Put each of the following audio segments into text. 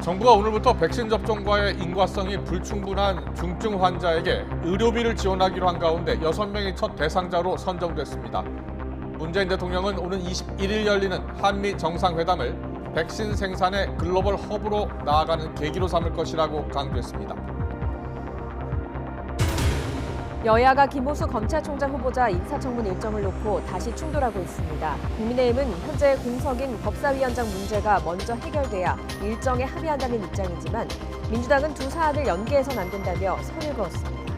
정부가 오늘부터 백신 접종과의 인과성이 불충분한 중증 환자에게 의료비를 지원하기로 한 가운데 6명이 첫 대상자로 선정됐습니다. 문재인 대통령은 오는 21일 열리는 한미 정상회담을 백신 생산의 글로벌 허브로 나아가는 계기로 삼을 것이라고 강조했습니다. 여야가 김호수 검찰총장 후보자 인사청문 일정을 놓고 다시 충돌하고 있습니다. 국민의힘은 현재 공석인 법사위원장 문제가 먼저 해결돼야 일정에 합의한다는 입장이지만 민주당은 두 사안을 연계해선 안 된다며 선을 그었습니다.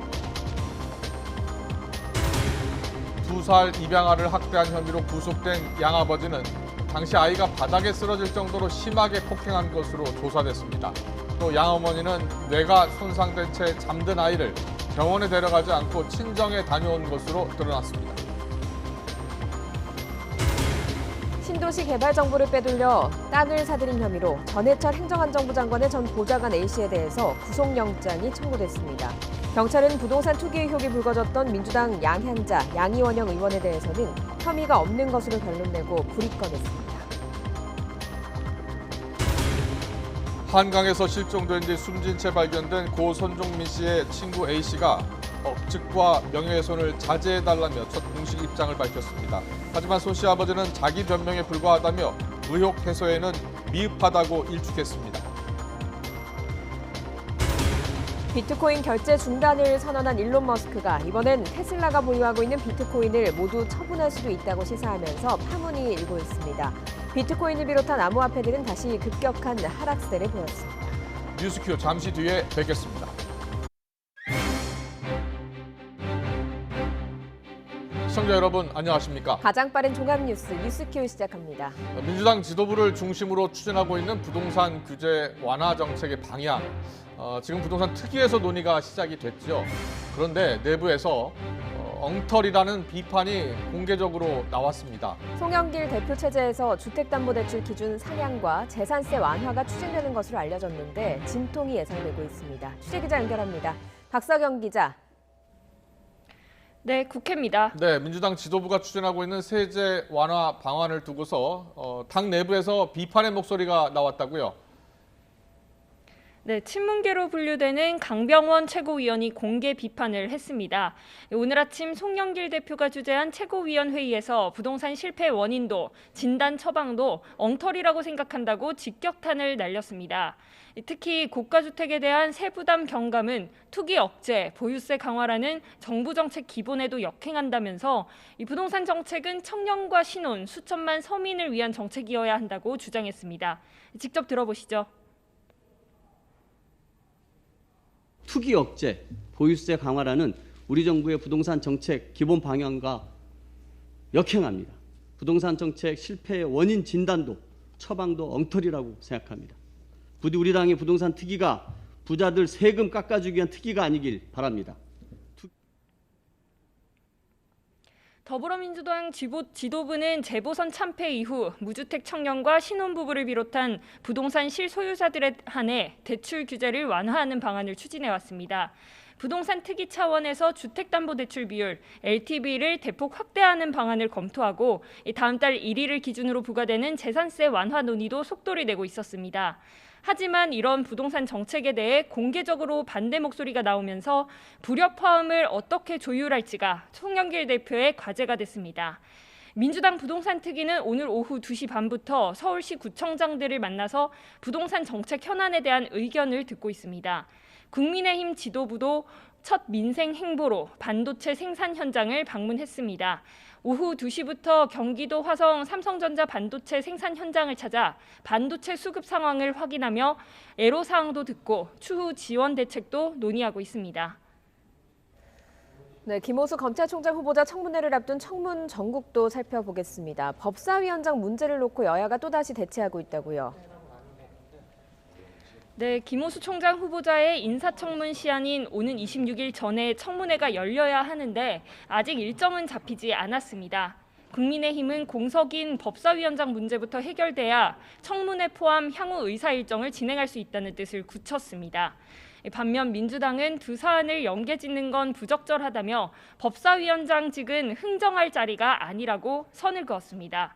2살 입양아를 학대한 혐의로 구속된 양아버지는 당시 아이가 바닥에 쓰러질 정도로 심하게 폭행한 것으로 조사됐습니다. 또 양어머니는 뇌가 손상된 채 잠든 아이를 병원에 데려가지 않고 친정에 다녀온 것으로 드러났습니다. 신도시 개발 정보를 빼돌려 땅을 사들인 혐의로 전해철 행정안전부 장관의 전 보좌관 A씨에 대해서 구속영장이 청구됐습니다. 경찰은 부동산 투기 의혹이 불거졌던 민주당 양향자, 양이원영 의원에 대해서는 혐의가 없는 것으로 결론내고 불입건했습니다. 한강에서 실종된 뒤 숨진 채 발견된 고 손종민 씨의 친구 A씨가 억측과 명예훼손을 자제해달라며 첫 공식 입장을 밝혔습니다. 하지만 손 씨 아버지는 자기 변명에 불과하다며 의혹 해소에는 미흡하다고 일축했습니다. 비트코인 결제 중단을 선언한 일론 머스크가 이번엔 테슬라가 보유하고 있는 비트코인을 모두 처분할 수도 있다고 시사하면서 파문이 일고 있습니다. 비트코인을 비롯한 암호화폐들은 다시 급격한 하락세를 보였습니다. 뉴스큐 잠시 뒤에 뵙겠습니다. 시청자 여러분 안녕하십니까? 가장 빠른 종합뉴스 뉴스큐 시작합니다. 민주당 지도부를 중심으로 추진하고 있는 부동산 규제 완화 정책의 방향. 지금 부동산 특위에서 논의가 시작이 됐죠. 그런데 내부에서 엉터리라는 비판이 공개적으로 나왔습니다. 송영길 대표 체제에서 주택담보대출 기준 상향과 재산세 완화가 추진되는 것으로 알려졌는데 진통이 예상되고 있습니다. 취재기자 연결합니다. 박서경 기자. 네, 국회입니다. 네, 민주당 지도부가 추진하고 있는 세제 완화 방안을 두고서 당 내부에서 비판의 목소리가 나왔다고요? 네, 친문계로 분류되는 강병원 최고위원이 공개 비판을 했습니다. 오늘 아침 송영길 대표가 주재한 최고위원회의에서 부동산 실패 원인도 진단 처방도 엉터리라고 생각한다고 직격탄을 날렸습니다. 특히 고가주택에 대한 세부담 경감은 투기 억제, 보유세 강화라는 정부 정책 기본에도 역행한다면서 이 부동산 정책은 청년과 신혼, 수천만 서민을 위한 정책이어야 한다고 주장했습니다. 직접 들어보시죠. 투기 억제, 보유세 강화라는 우리 정부의 부동산 정책 기본 방향과 역행합니다. 부동산 정책 실패의 원인 진단도 처방도 엉터리라고 생각합니다. 부디 우리 당의 부동산 특위가 부자들 세금 깎아주기 위한 특위가 아니길 바랍니다. 더불어민주당 지도부는 재보선 참패 이후 무주택 청년과 신혼부부를 비롯한 부동산 실소유자들에 한해 대출 규제를 완화하는 방안을 추진해왔습니다. 부동산 특위 차원에서 주택담보대출 비율, LTV를 대폭 확대하는 방안을 검토하고 다음 달 1일을 기준으로 부과되는 재산세 완화 논의도 속도를 내고 있었습니다. 하지만 이런 부동산 정책에 대해 공개적으로 반대 목소리가 나오면서 불협화음을 어떻게 조율할지가 송영길 대표의 과제가 됐습니다. 민주당 부동산 특위는 오늘 오후 2시 반부터 서울시 구청장들을 만나서 부동산 정책 현안에 대한 의견을 듣고 있습니다. 국민의힘 지도부도 첫 민생 행보로 반도체 생산 현장을 방문했습니다. 오후 2시부터 경기도 화성 삼성전자 반도체 생산 현장을 찾아 반도체 수급 상황을 확인하며 애로사항도 듣고 추후 지원 대책도 논의하고 있습니다. 네, 김호수 검찰총장 후보자 청문회를 앞둔 청문 전국도 살펴보겠습니다. 법사위원장 문제를 놓고 여야가 또다시 대치하고 있다고요. 네, 김호수 총장 후보자의 인사청문 시한인 오는 26일 전에 청문회가 열려야 하는데 아직 일정은 잡히지 않았습니다. 국민의힘은 공석인 법사위원장 문제부터 해결돼야 청문회 포함 향후 의사 일정을 진행할 수 있다는 뜻을 굳혔습니다. 반면 민주당은 두 사안을 연계짓는 건 부적절하다며 법사위원장직은 흥정할 자리가 아니라고 선을 그었습니다.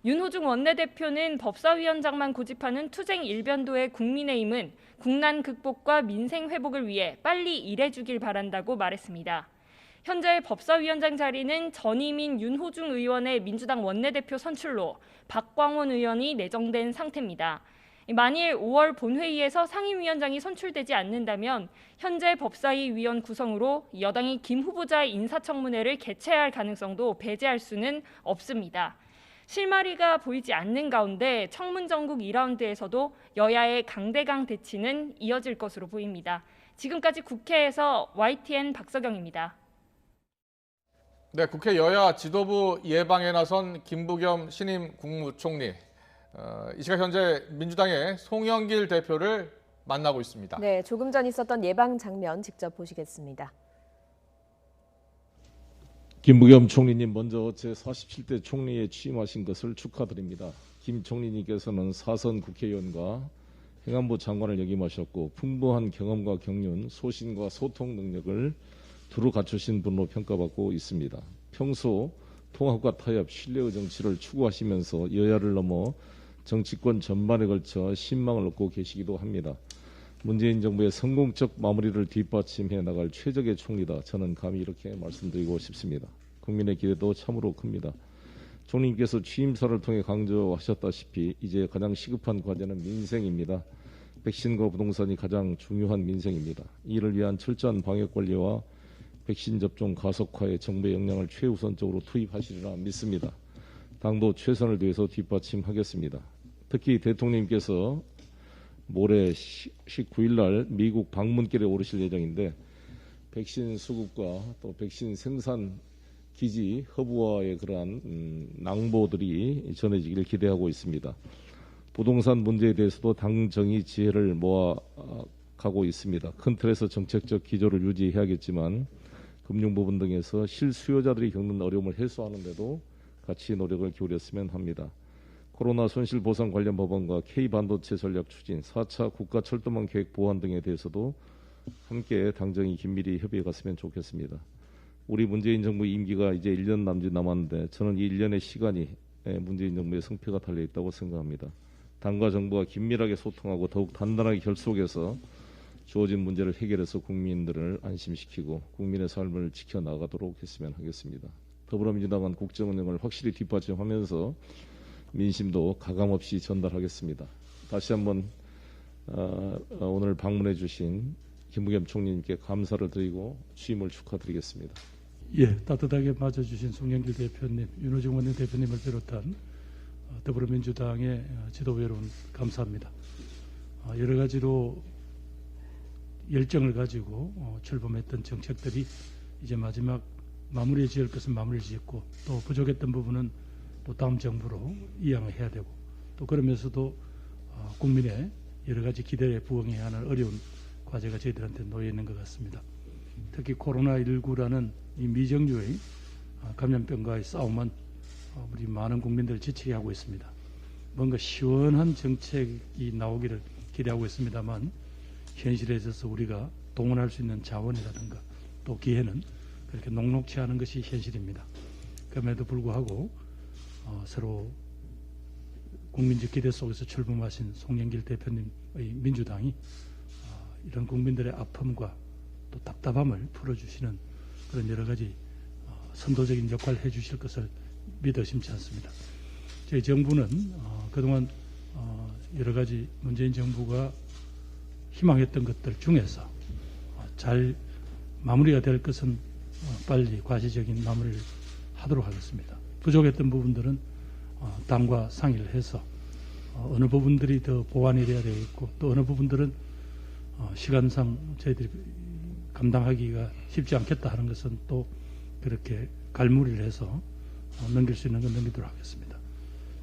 윤호중 원내대표는 법사위원장만 고집하는 투쟁 일변도의 국민의힘은 국난 극복과 민생 회복을 위해 빨리 일해주길 바란다고 말했습니다. 현재 법사위원장 자리는 전임인 윤호중 의원의 민주당 원내대표 선출로 박광원 의원이 내정된 상태입니다. 만일 5월 본회의에서 상임위원장이 선출되지 않는다면 현재 법사위 위원 구성으로 여당이 김 후보자의 인사청문회를 개최할 가능성도 배제할 수는 없습니다. 실마리가 보이지 않는 가운데 청문 전국 2라운드에서도 여야의 강대강 대치는 이어질 것으로 보입니다. 지금까지 국회에서 YTN 박서경입니다. 네, 국회 여야 지도부 예방에 나선 김부겸 신임 국무총리. 이 시각 현재 민주당의 송영길 대표를 만나고 있습니다. 네, 조금 전 있었던 예방 장면 직접 보시겠습니다. 김부겸 총리님, 먼저 제47대 총리에 취임하신 것을 축하드립니다. 김 총리님께서는 사선 국회의원과 행안부 장관을 역임하셨고 풍부한 경험과 경륜, 소신과 소통 능력을 두루 갖추신 분으로 평가받고 있습니다. 평소 통합과 타협, 신뢰의 정치를 추구하시면서 여야를 넘어 정치권 전반에 걸쳐 신망을 얻고 계시기도 합니다. 문재인 정부의 성공적 마무리를 뒷받침해 나갈 최적의 총리다. 저는 감히 이렇게 말씀드리고 싶습니다. 국민의 기대도 참으로 큽니다. 총리님께서 취임사를 통해 강조하셨다시피 이제 가장 시급한 과제는 민생입니다. 백신과 부동산이 가장 중요한 민생입니다. 이를 위한 철저한 방역관리와 백신 접종 가속화에 정부의 역량을 최우선적으로 투입하시리라 믿습니다. 당도 최선을 다해서 뒷받침하겠습니다. 특히 대통령님께서 모레 19일 날 미국 방문길에 오르실 예정인데 백신 수급과 또 백신 생산 기지 허브와의 그러한 낭보들이 전해지기를 기대하고 있습니다. 부동산 문제에 대해서도 당정이 지혜를 모아가고 있습니다. 큰 틀에서 정책적 기조를 유지해야겠지만 금융 부분 등에서 실수요자들이 겪는 어려움을 해소하는 데도 같이 노력을 기울였으면 합니다. 코로나 손실보상 관련 법안과 K반도체 전략 추진, 4차 국가철도망 계획 보완 등에 대해서도 함께 당정이 긴밀히 협의해 갔으면 좋겠습니다. 우리 문재인 정부 임기가 이제 1년 남짓 남았는데 저는 이 1년의 시간이 문재인 정부의 성패가 달려있다고 생각합니다. 당과 정부가 긴밀하게 소통하고 더욱 단단하게 결속해서 주어진 문제를 해결해서 국민들을 안심시키고 국민의 삶을 지켜나가도록 했으면 하겠습니다. 더불어민주당은 국정운영을 확실히 뒷받침하면서 민심도 가감없이 전달하겠습니다. 다시 한번 오늘 방문해 주신 김부겸 총리님께 감사를 드리고 취임을 축하드리겠습니다. 예, 따뜻하게 맞아주신 송영길 대표님, 윤호중 원내대표님을 비롯한 더불어민주당의 지도 여러분 감사합니다. 여러 가지로 열정을 가지고 출범했던 정책들이 이제 마지막 마무리 지을 것은 마무리 짓고 또 부족했던 부분은 또 다음 정부로 이양을 해야 되고 또 그러면서도 국민의 여러 가지 기대에 부응해야 하는 어려운 과제가 저희들한테 놓여 있는 것 같습니다. 특히 코로나19라는 이 미정유의 감염병과의 싸움은 우리 많은 국민들을 지치게 하고 있습니다. 뭔가 시원한 정책이 나오기를 기대하고 있습니다만 현실에 있어서 우리가 동원할 수 있는 자원이라든가 또 기회는 그렇게 녹록치 않은 것이 현실입니다. 그럼에도 불구하고 서로 국민적 기대 속에서 출범하신 송영길 대표님의 민주당이 이런 국민들의 아픔과 또 답답함을 풀어주시는 그런 여러 가지 선도적인 역할을 해주실 것을 믿어 심지 않습니다. 저희 정부는 그동안 여러 가지 문재인 정부가 희망했던 것들 중에서 잘 마무리가 될 것은 빨리 과시적인 마무리를 하도록 하겠습니다. 부족했던 부분들은 당과 상의를 해서 어느 부분들이 더 보완이 돼야 되겠고 또 어느 부분들은 시간상 저희들이 감당하기가 쉽지 않겠다 하는 것은 또 그렇게 갈무리를 해서 넘길 수 있는 건 넘기도록 하겠습니다.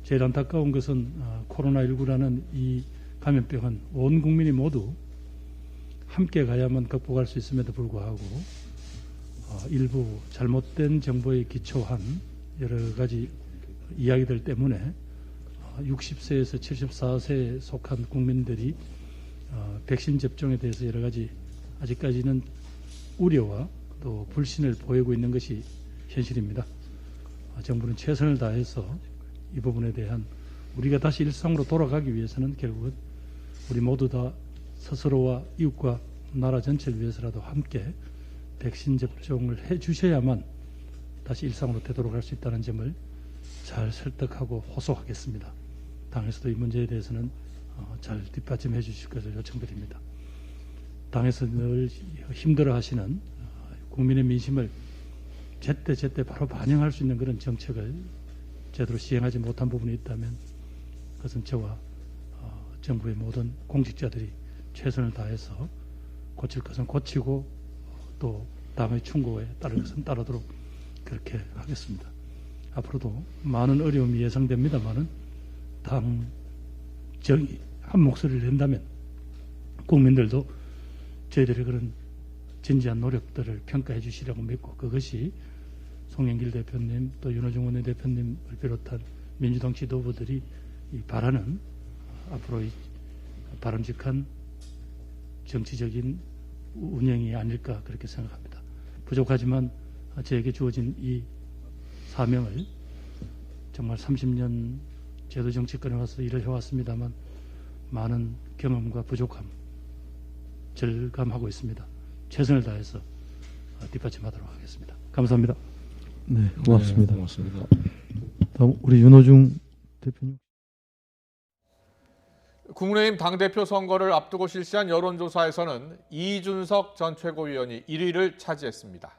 제일 안타까운 것은 코로나19라는 이 감염병은 온 국민이 모두 함께 가야만 극복할 수 있음에도 불구하고 일부 잘못된 정보에 기초한 여러 가지 이야기들 때문에 60세에서 74세에 속한 국민들이 백신 접종에 대해서 여러 가지 아직까지는 우려와 또 불신을 보이고 있는 것이 현실입니다. 정부는 최선을 다해서 이 부분에 대한 우리가 다시 일상으로 돌아가기 위해서는 결국은 우리 모두 다 스스로와 이웃과 나라 전체를 위해서라도 함께 백신 접종을 해 주셔야만 다시 일상으로 되돌아갈 수 있다는 점을 잘 설득하고 호소하겠습니다. 당에서도 이 문제에 대해서는 잘 뒷받침해 주실 것을 요청드립니다. 당에서 늘 힘들어하시는 국민의 민심을 제때 바로 반영할 수 있는 그런 정책을 제대로 시행하지 못한 부분이 있다면 그것은 저와 정부의 모든 공직자들이 최선을 다해서 고칠 것은 고치고 또 당의 충고에 따를 것은 따르도록 그렇게 하겠습니다. 앞으로도 많은 어려움이 예상됩니다만은 당정이 한 목소리를 낸다면 국민들도 저희들의 그런 진지한 노력들을 평가해 주시라고 믿고 그것이 송영길 대표님 또 윤호중 원내대표님을 비롯한 민주당 지도부들이 바라는 앞으로의 바람직한 정치적인 운영이 아닐까 그렇게 생각합니다. 부족하지만 저에게 주어진 이 사명을 정말 30년 제도 정치권에 와서 일을 해왔습니다만 많은 경험과 부족함 절감하고 있습니다. 최선을 다해서 뒷받침하도록 하겠습니다. 감사합니다. 네, 고맙습니다. 네, 고맙습니다. 다음 우리 윤호중 대표님. 국민의힘 당대표 선거를 앞두고 실시한 여론조사에서는 이준석 전 최고위원이 1위를 차지했습니다.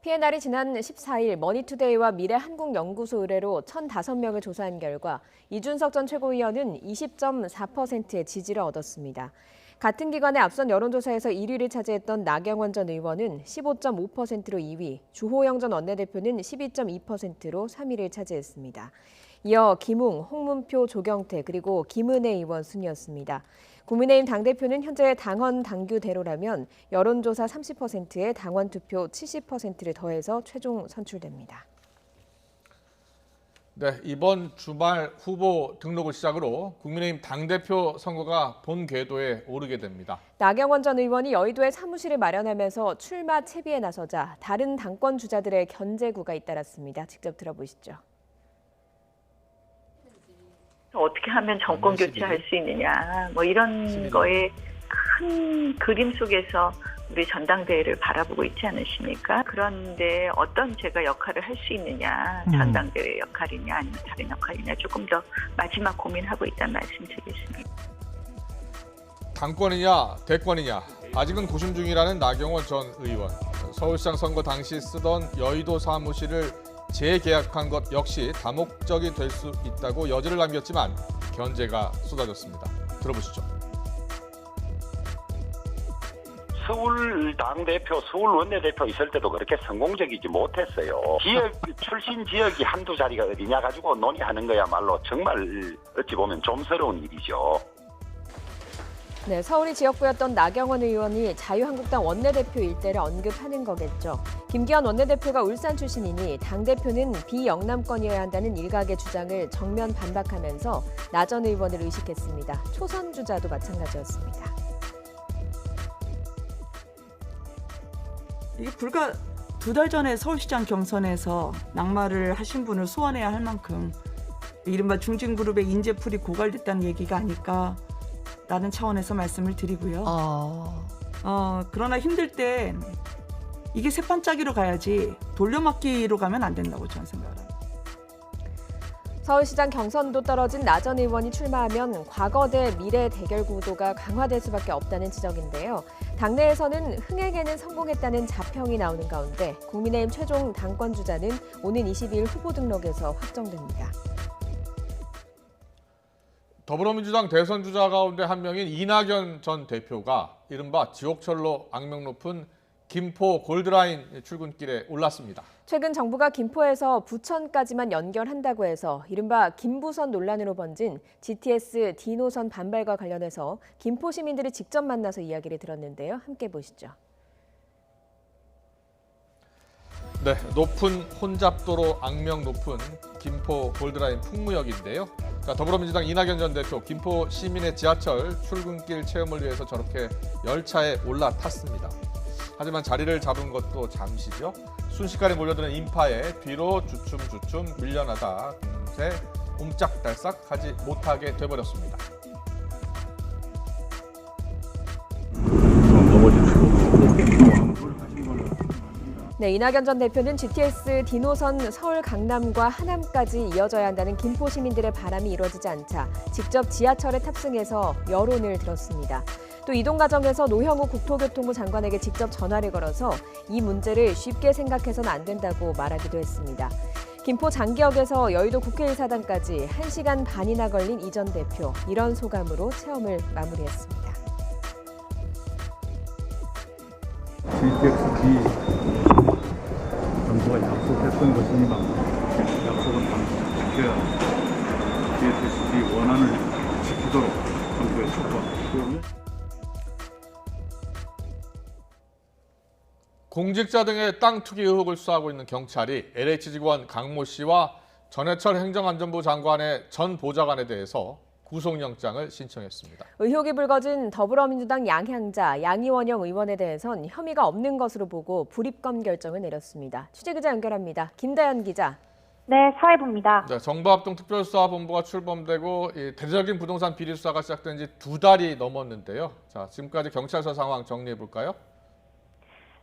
피해 날이 지난 14일 머니투데이와 미래한국연구소 의뢰로 1,005명을 조사한 결과 이준석 전 최고위원은 20.4%의 지지를 얻었습니다. 같은 기관의 앞선 여론조사에서 1위를 차지했던 나경원 전 의원은 15.5%로 2위, 주호영 전 원내대표는 12.2%로 3위를 차지했습니다. 이어 김웅, 홍문표, 조경태 그리고 김은혜 의원 순이었습니다. 국민의힘 당대표는 현재 당원 당규대로라면 여론조사 30%에 당원 투표 70%를 더해서 최종 선출됩니다. 네, 이번 주말 후보 등록을 시작으로 국민의힘 당대표 선거가 본 궤도에 오르게 됩니다. 나경원 전 의원이 여의도에 사무실을 마련하면서 출마 채비에 나서자 다른 당권 주자들의 견제구가 잇따랐습니다. 직접 들어보시죠. 어떻게 하면 정권 교체할 수 있느냐, 뭐 이런 거에 큰 그림 속에서 우리 전당대회를 바라보고 있지 않으십니까? 그런데 어떤 제가 역할을 할 수 있느냐, 전당대회 역할이냐 아니면 다른 역할이냐 조금 더 마지막 고민하고 있다는 말씀드리겠습니다. 당권이냐 대권이냐 아직은 고심 중이라는 나경원 전 의원. 서울시장 선거 당시 쓰던 여의도 사무실을 재계약한 것 역시 다목적이 될 수 있다고 여지를 남겼지만 견제가 쏟아졌습니다. 들어보시죠. 서울 당대표, 서울 원내대표 있을 때도 그렇게 성공적이지 못했어요. 지역 출신 지역이 한두 자리가 어디냐 가지고 논의하는 거야말로 정말 어찌 보면 좀스러운 일이죠. 네, 서울이 지역구였던 나경원 의원이 자유한국당 원내대표 일대를 언급하는 거겠죠. 김기현 원내대표가 울산 출신이니 당대표는 비영남권이어야 한다는 일각의 주장을 정면 반박하면서 나 전 의원을 의식했습니다. 초선 주자도 마찬가지였습니다. 이게 불과 2달 전에 서울시장 경선에서 낙마를 하신 분을 소환해야 할 만큼 이른바 중진그룹의 인재풀이 고갈됐다는 얘기가 아닐까 라는 차원에서 말씀을 드리고요. 그러나 힘들 땐 이게 새판짜기로 가야지 돌려막기로 가면 안 된다고 저는 생각합니다. 서울시장 경선도 떨어진 나 전 의원이 출마하면 과거 대 미래 대결 구도가 강화될 수밖에 없다는 지적인데요. 당내에서는 흥행에는 성공했다는 자평이 나오는 가운데 국민의힘 최종 당권 주자는 오는 22일 후보 등록에서 확정됩니다. 더불어민주당 대선 주자 가운데 한 명인 이낙연 전 대표가 이른바 지옥철로 악명 높은 김포 골드라인 출근길에 올랐습니다. 최근 정부가 김포에서 부천까지만 연결한다고 해서 이른바 김부선 논란으로 번진 GTS D노선 반발과 관련해서 김포 시민들이 직접 만나서 이야기를 들었는데요. 함께 보시죠. 네, 높은 혼잡도로 악명 높은 김포 골드라인 풍무역인데요. 더불어민주당 이낙연 전 대표, 김포 시민의 지하철 출근길 체험을 위해서 저렇게 열차에 올라탔습니다. 하지만 자리를 잡은 것도 잠시죠. 순식간에 몰려드는 인파에 뒤로 주춤주춤 밀려나다 이제 옴짝달싹하지 못하게 돼버렸습니다. 네, 이낙연 전 대표는 GTX D노선 서울 강남과 하남까지 이어져야 한다는 김포 시민들의 바람이 이루어지지 않자 직접 지하철에 탑승해서 여론을 들었습니다. 또 이동 과정에서 노형우 국토교통부 장관에게 직접 전화를 걸어서 이 문제를 쉽게 생각해서는 안 된다고 말하기도 했습니다. 김포 장기역에서 여의도 국회의사당까지 1시간 반이나 걸린 이 전 대표, 이런 소감으로 체험을 마무리했습니다. GTX-D 정부가 약속했던 것이니만 약속은 반드시 지켜야 GTX-D 원안을 지키도록 정부에 촉구합니다. 공직자 등의 땅 투기 의혹을 수사하고 있는 경찰이 LH 직원 강모 씨와 전해철 행정안전부 장관의 전 보좌관에 대해서 구속영장을 신청했습니다. 의혹이 불거진 더불어민주당 양향자, 양이원영 의원에 대해선 혐의가 없는 것으로 보고 불입검 결정을 내렸습니다. 취재기자 연결합니다. 김다연 기자. 네, 사회부입니다. 네, 정부합동특별수사본부가 출범되고 대대적인 부동산 비리 수사가 시작된 지 2달이 넘었는데요. 자, 지금까지 경찰서 상황 정리해 볼까요?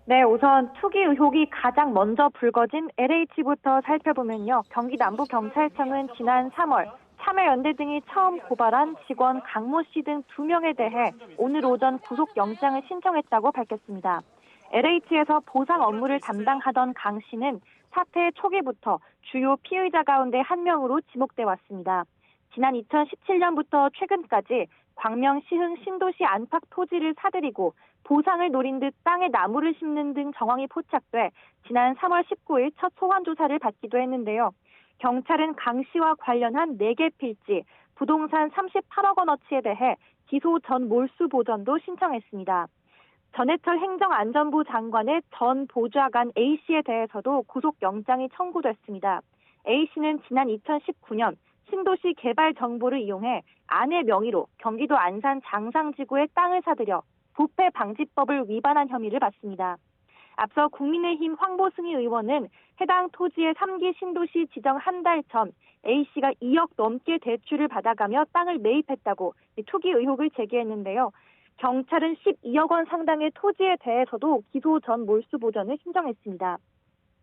네, 우선 투기 의혹이 가장 먼저 불거진 LH부터 살펴보면요. 경기 남부경찰청은 지난 3월 참여연대 등이 처음 고발한 직원 강모 씨 등 2명에 대해 오늘 오전 구속영장을 신청했다고 밝혔습니다. LH에서 보상 업무를 담당하던 강 씨는 사태 초기부터 주요 피의자 가운데 한 명으로 지목돼 왔습니다. 지난 2017년부터 최근까지 광명 시흥 신도시 안팎 토지를 사들이고 보상을 노린 듯 땅에 나무를 심는 등 정황이 포착돼 지난 3월 19일 첫 소환 조사를 받기도 했는데요. 경찰은 강 씨와 관련한 4개 필지, 부동산 38억 원어치에 대해 기소 전 몰수 보전도 신청했습니다. 전해철 행정안전부 장관의 전 보좌관 A씨에 대해서도 구속영장이 청구됐습니다. A씨는 지난 2019년 신도시 개발 정보를 이용해 아내 명의로 경기도 안산 장상지구의 땅을 사들여 부패 방지법을 위반한 혐의를 받습니다. 앞서 국민의힘 황보승희 의원은 해당 토지의 3기 신도시 지정 한 달 전 A씨가 2억 넘게 대출을 받아가며 땅을 매입했다고 투기 의혹을 제기했는데요. 경찰은 12억 원 상당의 토지에 대해서도 기소 전 몰수 보전을 신청했습니다.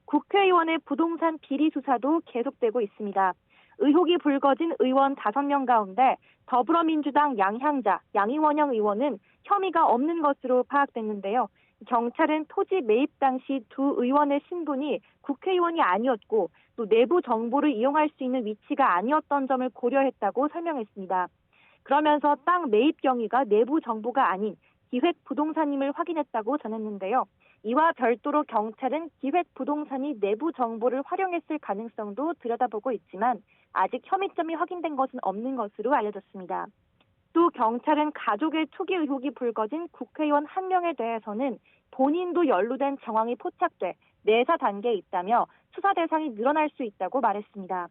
국회의원의 부동산 비리 수사도 계속되고 있습니다. 의혹이 불거진 의원 5명 가운데 더불어민주당 양향자, 양이원영 의원은 혐의가 없는 것으로 파악됐는데요. 경찰은 토지 매입 당시 2 의원의 신분이 국회의원이 아니었고 또 내부 정보를 이용할 수 있는 위치가 아니었던 점을 고려했다고 설명했습니다. 그러면서 땅 매입 경위가 내부 정보가 아닌 기획부동산임을 확인했다고 전했는데요. 이와 별도로 경찰은 기획부동산이 내부 정보를 활용했을 가능성도 들여다보고 있지만 아직 혐의점이 확인된 것은 없는 것으로 알려졌습니다. 또 경찰은 가족의 투기 의혹이 불거진 국회의원 1명에 대해서는 본인도 연루된 정황이 포착돼 내사 단계에 있다며 수사 대상이 늘어날 수 있다고 말했습니다.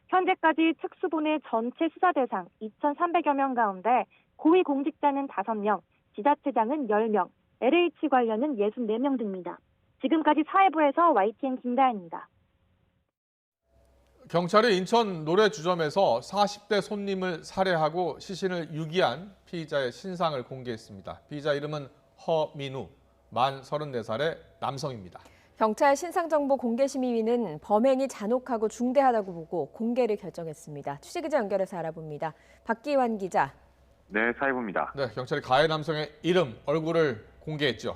현재까지 특수본의 전체 수사 대상 2,300여 명 가운데 고위공직자는 5명, 지자체장은 10명, LH 관련은 64명 등입니다. 지금까지 사회부에서 YTN 김다현입니다. 경찰이 인천 노래주점에서 40대 손님을 살해하고 시신을 유기한 피의자의 신상을 공개했습니다. 피의자 이름은 허민우, 만 34살의 남성입니다. 경찰 신상정보 공개심의위는 범행이 잔혹하고 중대하다고 보고 공개를 결정했습니다. 취재기자 연결해서 알아봅니다. 박기환 기자. 네, 사회부입니다. 네, 경찰이 가해 남성의 이름, 얼굴을 공개했죠.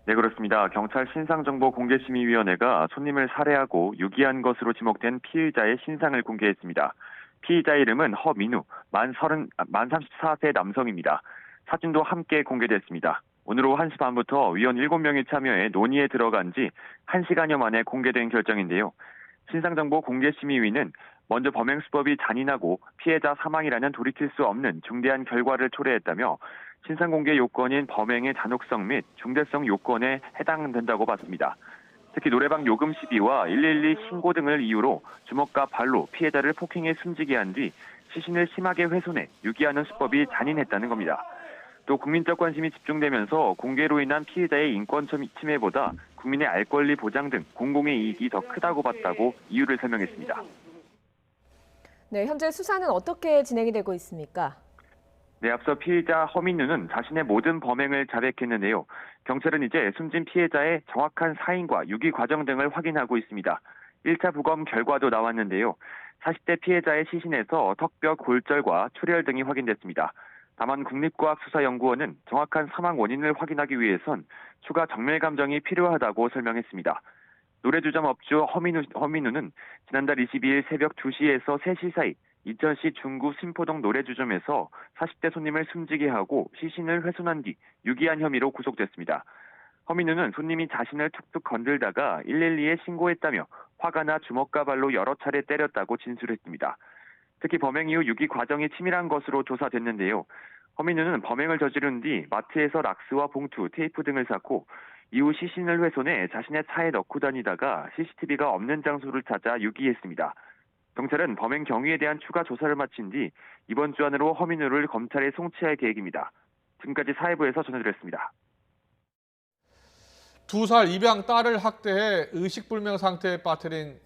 네, 그렇습니다. 경찰 신상정보공개심의위원회가 손님을 살해하고 유기한 것으로 지목된 피의자의 신상을 공개했습니다. 피의자의 이름은 허민우, 만 34세 남성입니다. 사진도 함께 공개됐습니다. 오늘 오후 1시 반부터 위원 7명이 참여해 논의에 들어간 지 1시간여 만에 공개된 결정인데요. 신상정보공개심의위는 먼저 범행 수법이 잔인하고 피해자 사망이라는 돌이킬 수 없는 중대한 결과를 초래했다며 신상공개 요건인 범행의 잔혹성 및 중대성 요건에 해당된다고 봤습니다. 특히 노래방 요금 시비와 112 신고 등을 이유로 주먹과 발로 피해자를 폭행해 숨지게 한 뒤 시신을 심하게 훼손해 유기하는 수법이 잔인했다는 겁니다. 또 국민적 관심이 집중되면서 공개로 인한 피해자의 인권 침해보다 국민의 알 권리 보장 등 공공의 이익이 더 크다고 봤다고 이유를 설명했습니다. 네, 현재 수사는 어떻게 진행이 되고 있습니까? 네, 앞서 피해자 허민우는 자신의 모든 범행을 자백했는데요. 경찰은 이제 숨진 피해자의 정확한 사인과 유기 과정 등을 확인하고 있습니다. 1차 부검 결과도 나왔는데요. 40대 피해자의 시신에서 턱뼈 골절과 출혈 등이 확인됐습니다. 다만 국립과학수사연구원은 정확한 사망 원인을 확인하기 위해선 추가 정밀 감정이 필요하다고 설명했습니다. 노래주점 업주 허민우는 지난달 22일 새벽 2시에서 3시 사이 인천시 중구 신포동 노래주점에서 40대 손님을 숨지게 하고 시신을 훼손한 뒤 유기한 혐의로 구속됐습니다. 허민우는 손님이 자신을 툭툭 건들다가 112에 신고했다며 화가나 주먹과 발로 여러 차례 때렸다고 진술했습니다. 특히 범행 이후 유기 과정이 치밀한 것으로 조사됐는데요. 허민우는 범행을 저지른 뒤 마트에서 락스와 봉투, 테이프 등을 샀고 이후 시신을 훼손해 자신의 차에 넣고 다니다가 CCTV가 없는 장소를 찾아 유기했습니다. 경찰은 범행 경위에 대한 추가 조사를 마친 뒤 이번 주 안으로 허민우를 검찰에 송치할 계획입니다. 지금까지 사회부에서 전해드렸습니다. 2살 입양 딸을 학대해 의식불명 상태에 빠뜨린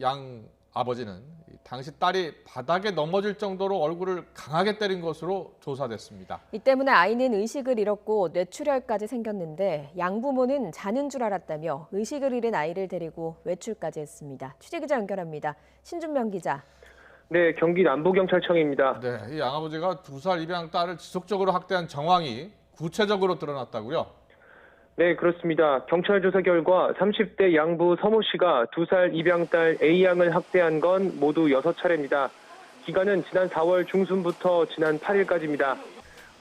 양 아버지는 당시 딸이 바닥에 넘어질 정도로 얼굴을 강하게 때린 것으로 조사됐습니다. 이 때문에 아이는 의식을 잃었고 뇌출혈까지 생겼는데 양부모는 자는 줄 알았다며 의식을 잃은 아이를 데리고 외출까지 했습니다. 취재기자 연결합니다. 신준명 기자. 네, 경기 남부경찰청입니다. 네, 이 양아버지가 2살 입양 딸을 지속적으로 학대한 정황이 구체적으로 드러났다고요? 네, 그렇습니다. 경찰 조사 결과 30대 양부 서모 씨가 2살 입양딸 A양을 학대한 건 모두 6차례입니다. 기간은 지난 4월 중순부터 지난 8일까지입니다.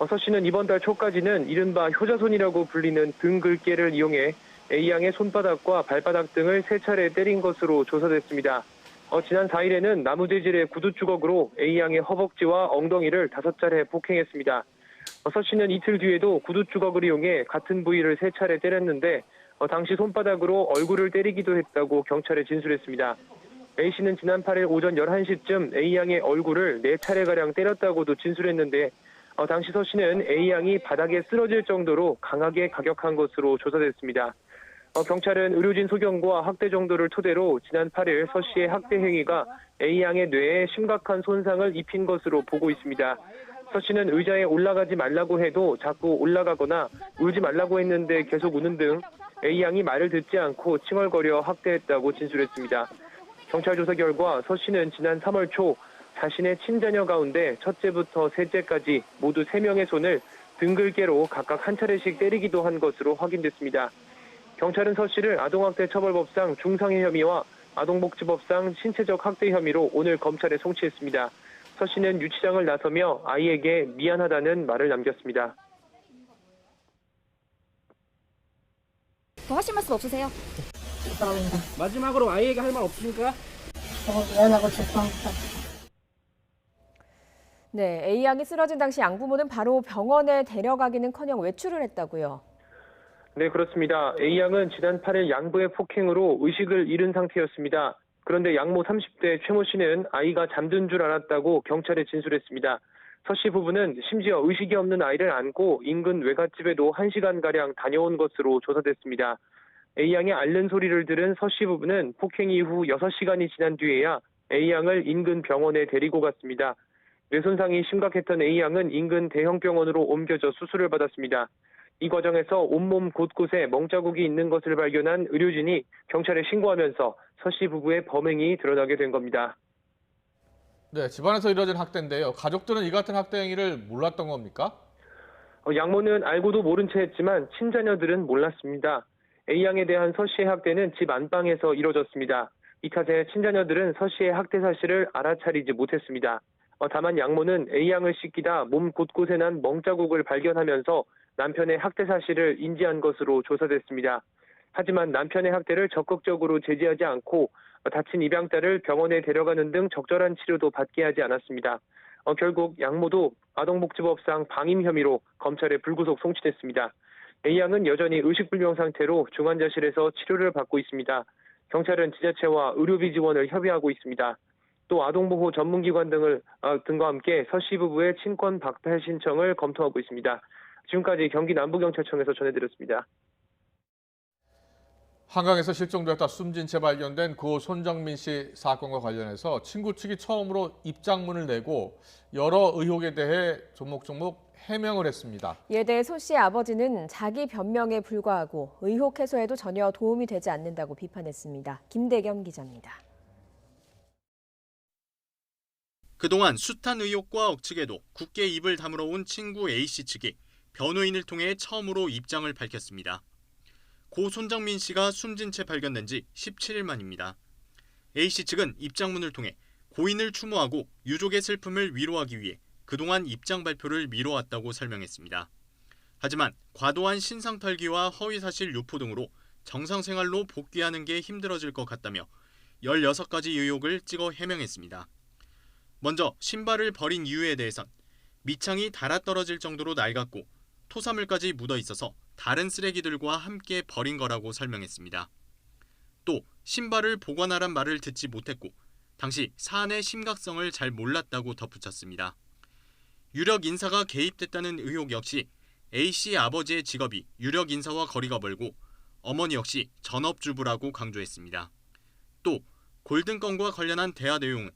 서 씨는 이번 달 초까지는 이른바 효자손이라고 불리는 등 긁개를 이용해 A양의 손바닥과 발바닥 등을 3차례 때린 것으로 조사됐습니다. 지난 4일에는 나무 재질의 구두 주걱으로 A양의 허벅지와 엉덩이를 5차례 폭행했습니다. 서 씨는 이틀 뒤에도 구두 주걱을 이용해 같은 부위를 3차례 때렸는데 당시 손바닥으로 얼굴을 때리기도 했다고 경찰에 진술했습니다. A 씨는 지난 8일 오전 11시쯤 A양의 얼굴을 4차례가량 때렸다고도 진술했는데 당시 서 씨는 A양이 바닥에 쓰러질 정도로 강하게 가격한 것으로 조사됐습니다. 경찰은 의료진 소견과 학대 정도를 토대로 지난 8일 서 씨의 학대 행위가 A양의 뇌에 심각한 손상을 입힌 것으로 보고 있습니다. 서 씨는 의자에 올라가지 말라고 해도 자꾸 올라가거나 울지 말라고 했는데 계속 우는 등 A양이 말을 듣지 않고 칭얼거려 학대했다고 진술했습니다. 경찰 조사 결과 서 씨는 지난 3월 초 자신의 친자녀 가운데 첫째부터 셋째까지 모두 3명의 손을 등글개로 각각 한 차례씩 때리기도 한 것으로 확인됐습니다. 경찰은 서 씨를 아동학대 처벌법상 중상해 혐의와 아동복지법상 신체적 학대 혐의로 오늘 검찰에 송치했습니다. 서 씨는 유치장을 나서며 아이에게 미안하다는 말을 남겼습니다. 더 하실 말씀 없으세요? 죄송합니다. 마지막으로 아이에게 할 말 없으십니까? 미안하고 죄송합니다. 네, A양이 쓰러진 당시 양부모는 바로 병원에 데려가기는커녕 외출을 했다고요. 네, 그렇습니다. A양은 지난 8일 양부의 폭행으로 의식을 잃은 상태였습니다. 그런데 양모 30대 최모 씨는 아이가 잠든 줄 알았다고 경찰에 진술했습니다. 서 씨 부부는 심지어 의식이 없는 아이를 안고 인근 외갓집에도 1시간가량 다녀온 것으로 조사됐습니다. A양의 앓는 소리를 들은 서 씨 부부는 폭행 이후 6시간이 지난 뒤에야 A양을 인근 병원에 데리고 갔습니다. 뇌손상이 심각했던 A양은 인근 대형병원으로 옮겨져 수술을 받았습니다. 이 과정에서 온몸 곳곳에 멍자국이 있는 것을 발견한 의료진이 경찰에 신고하면서 서 씨 부부의 범행이 드러나게 된 겁니다. 네, 집안에서 이뤄진 학대인데요. 가족들은 이 같은 학대 행위를 몰랐던 겁니까? 양모는 알고도 모른 채 했지만 친자녀들은 몰랐습니다. A양에 대한 서 씨의 학대는 집 안방에서 이뤄졌습니다. 이 탓에 친자녀들은 서 씨의 학대 사실을 알아차리지 못했습니다. 다만 양모는 A양을 씻기다 몸 곳곳에 난 멍자국을 발견하면서 남편의 학대 사실을 인지한 것으로 조사됐습니다. 하지만 남편의 학대를 적극적으로 제지하지 않고 다친 입양딸을 병원에 데려가는 등 적절한 치료도 받게 하지 않았습니다. 결국 양모도 아동복지법상 방임 혐의로 검찰에 불구속 송치됐습니다. A양은 여전히 의식불명 상태로 중환자실에서 치료를 받고 있습니다. 경찰은 지자체와 의료비 지원을 협의하고 있습니다. 또 아동보호 전문기관 등과 함께 서 씨 부부의 친권 박탈 신청을 검토하고 있습니다. 지금까지 경기 남부경찰청에서 전해드렸습니다. 한강에서 실종되었다 숨진 채 발견된 고 손정민 씨 사건과 관련해서 친구 측이 처음으로 입장문을 내고 여러 의혹에 대해 조목조목 해명을 했습니다. 이에 대해 소 씨의 아버지는 자기 변명에 불과하고 의혹 해소에도 전혀 도움이 되지 않는다고 비판했습니다. 김대겸 기자입니다. 그동안 숱한 의혹과 억측에도 굳게 입을 다물어 온 친구 A씨 측이 변호인을 통해 처음으로 입장을 밝혔습니다. 고 손정민 씨가 숨진 채 발견된 지 17일 만입니다. A씨 측은 입장문을 통해 고인을 추모하고 유족의 슬픔을 위로하기 위해 그동안 입장 발표를 미뤄왔다고 설명했습니다. 하지만 과도한 신상 털기와 허위사실 유포 등으로 정상생활로 복귀하는 게 힘들어질 것 같다며 16가지 의혹을 찍어 해명했습니다. 먼저 신발을 버린 이유에 대해선 밑창이 닳아떨어질 정도로 낡았고 토사물까지 묻어 있어서 다른 쓰레기들과 함께 버린 거라고 설명했습니다. 또 신발을 보관하란 말을 듣지 못했고 당시 사안의 심각성을 잘 몰랐다고 덧붙였습니다. 유력 인사가 개입됐다는 의혹 역시 A씨 아버지의 직업이 유력 인사와 거리가 멀고 어머니 역시 전업주부라고 강조했습니다. 또 골든 건과 관련한 대화 내용은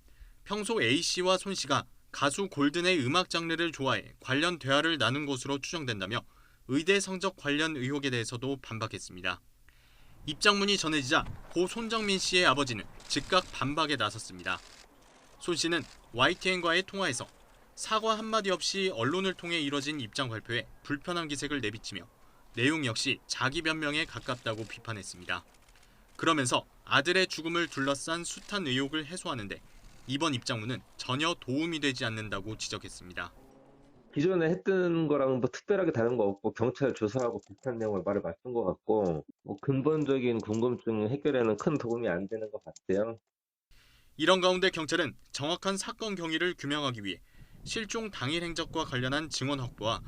평소 A씨와 손 씨가 가수 골든의 음악 장르를 좋아해 관련 대화를 나눈 것으로 추정된다며 의대 성적 관련 의혹에 대해서도 반박했습니다. 입장문이 전해지자 고 손정민 씨의 아버지는 즉각 반박에 나섰습니다. 손 씨는 YTN과의 통화에서 사과 한마디 없이 언론을 통해 이뤄진 입장 발표에 불편한 기색을 내비치며 내용 역시 자기 변명에 가깝다고 비판했습니다. 그러면서 아들의 죽음을 둘러싼 숱한 의혹을 해소하는데 이번 입장문은 전혀 도움이 되지 않는다고 지적했습니다. 기존에 했던 거랑 뭐 특별하게 다른 거 없고 경찰 조사하고 비슷한 내용을 말을 맞춘 것 같고 뭐 근본적인 궁금증 해결에는 큰 도움이 안 되는 것 같아요. 이런 가운데 경찰은 정확한 사건 경위를 규명하기 위해 실종 당일 행적과 관련한 증언 확보와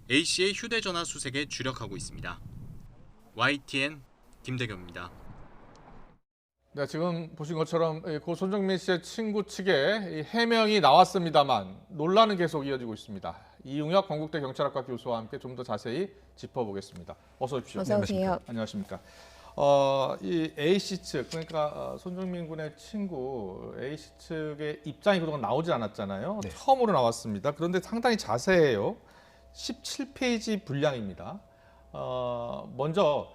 A씨의 휴대전화 수색에 주력하고 있습니다. YTN 김대겸입니다. 네, 지금 보신 것처럼 고 손정민 씨의 친구 측의 해명이 나왔습니다만 논란은 계속 이어지고 있습니다. 이웅혁 건국대 경찰학과 교수와 함께 좀 더 자세히 짚어보겠습니다. 어서 오십시오. 어서 오세요. 안녕하십니까. 이 A씨 측, 그러니까 손정민 군의 친구 A씨 측의 입장이 그동안 나오지 않았잖아요. 네. 처음으로 나왔습니다. 그런데 상당히 자세해요. 17페이지 분량입니다. 먼저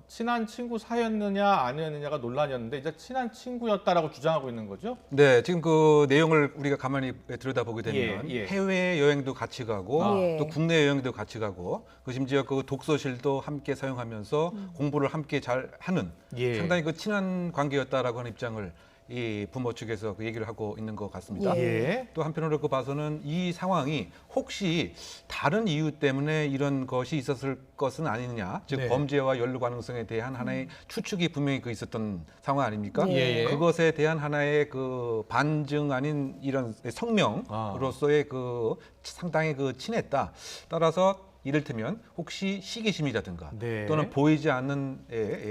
친한 친구 사이였느냐 아니었느냐가 논란이었는데 이제 친한 친구였다라고 주장하고 있는 거죠? 네, 지금 그 내용을 우리가 가만히 들여다보게 되면 예. 해외 여행도 같이 가고 또 국내 여행도 같이 가고 그 심지어 그 독서실도 함께 사용하면서 공부를 함께 잘 하는 상당히 그 친한 관계였다라고 하는 입장을 이 부모 측에서 그 얘기를 하고 있는 것 같습니다. 또 한편으로 그 봐서는 이 상황이 혹시 다른 이유 때문에 이런 것이 있었을 것은 아니냐, 즉 범죄와 연루 가능성에 대한 하나의 추측이 분명히 그 있었던 상황 아닙니까? 그것에 대한 하나의 그 반증 아닌 이런 성명으로서의 그 상당히 그 친했다. 따라서 이를테면 혹시 시기심이라든가 또는 보이지 않는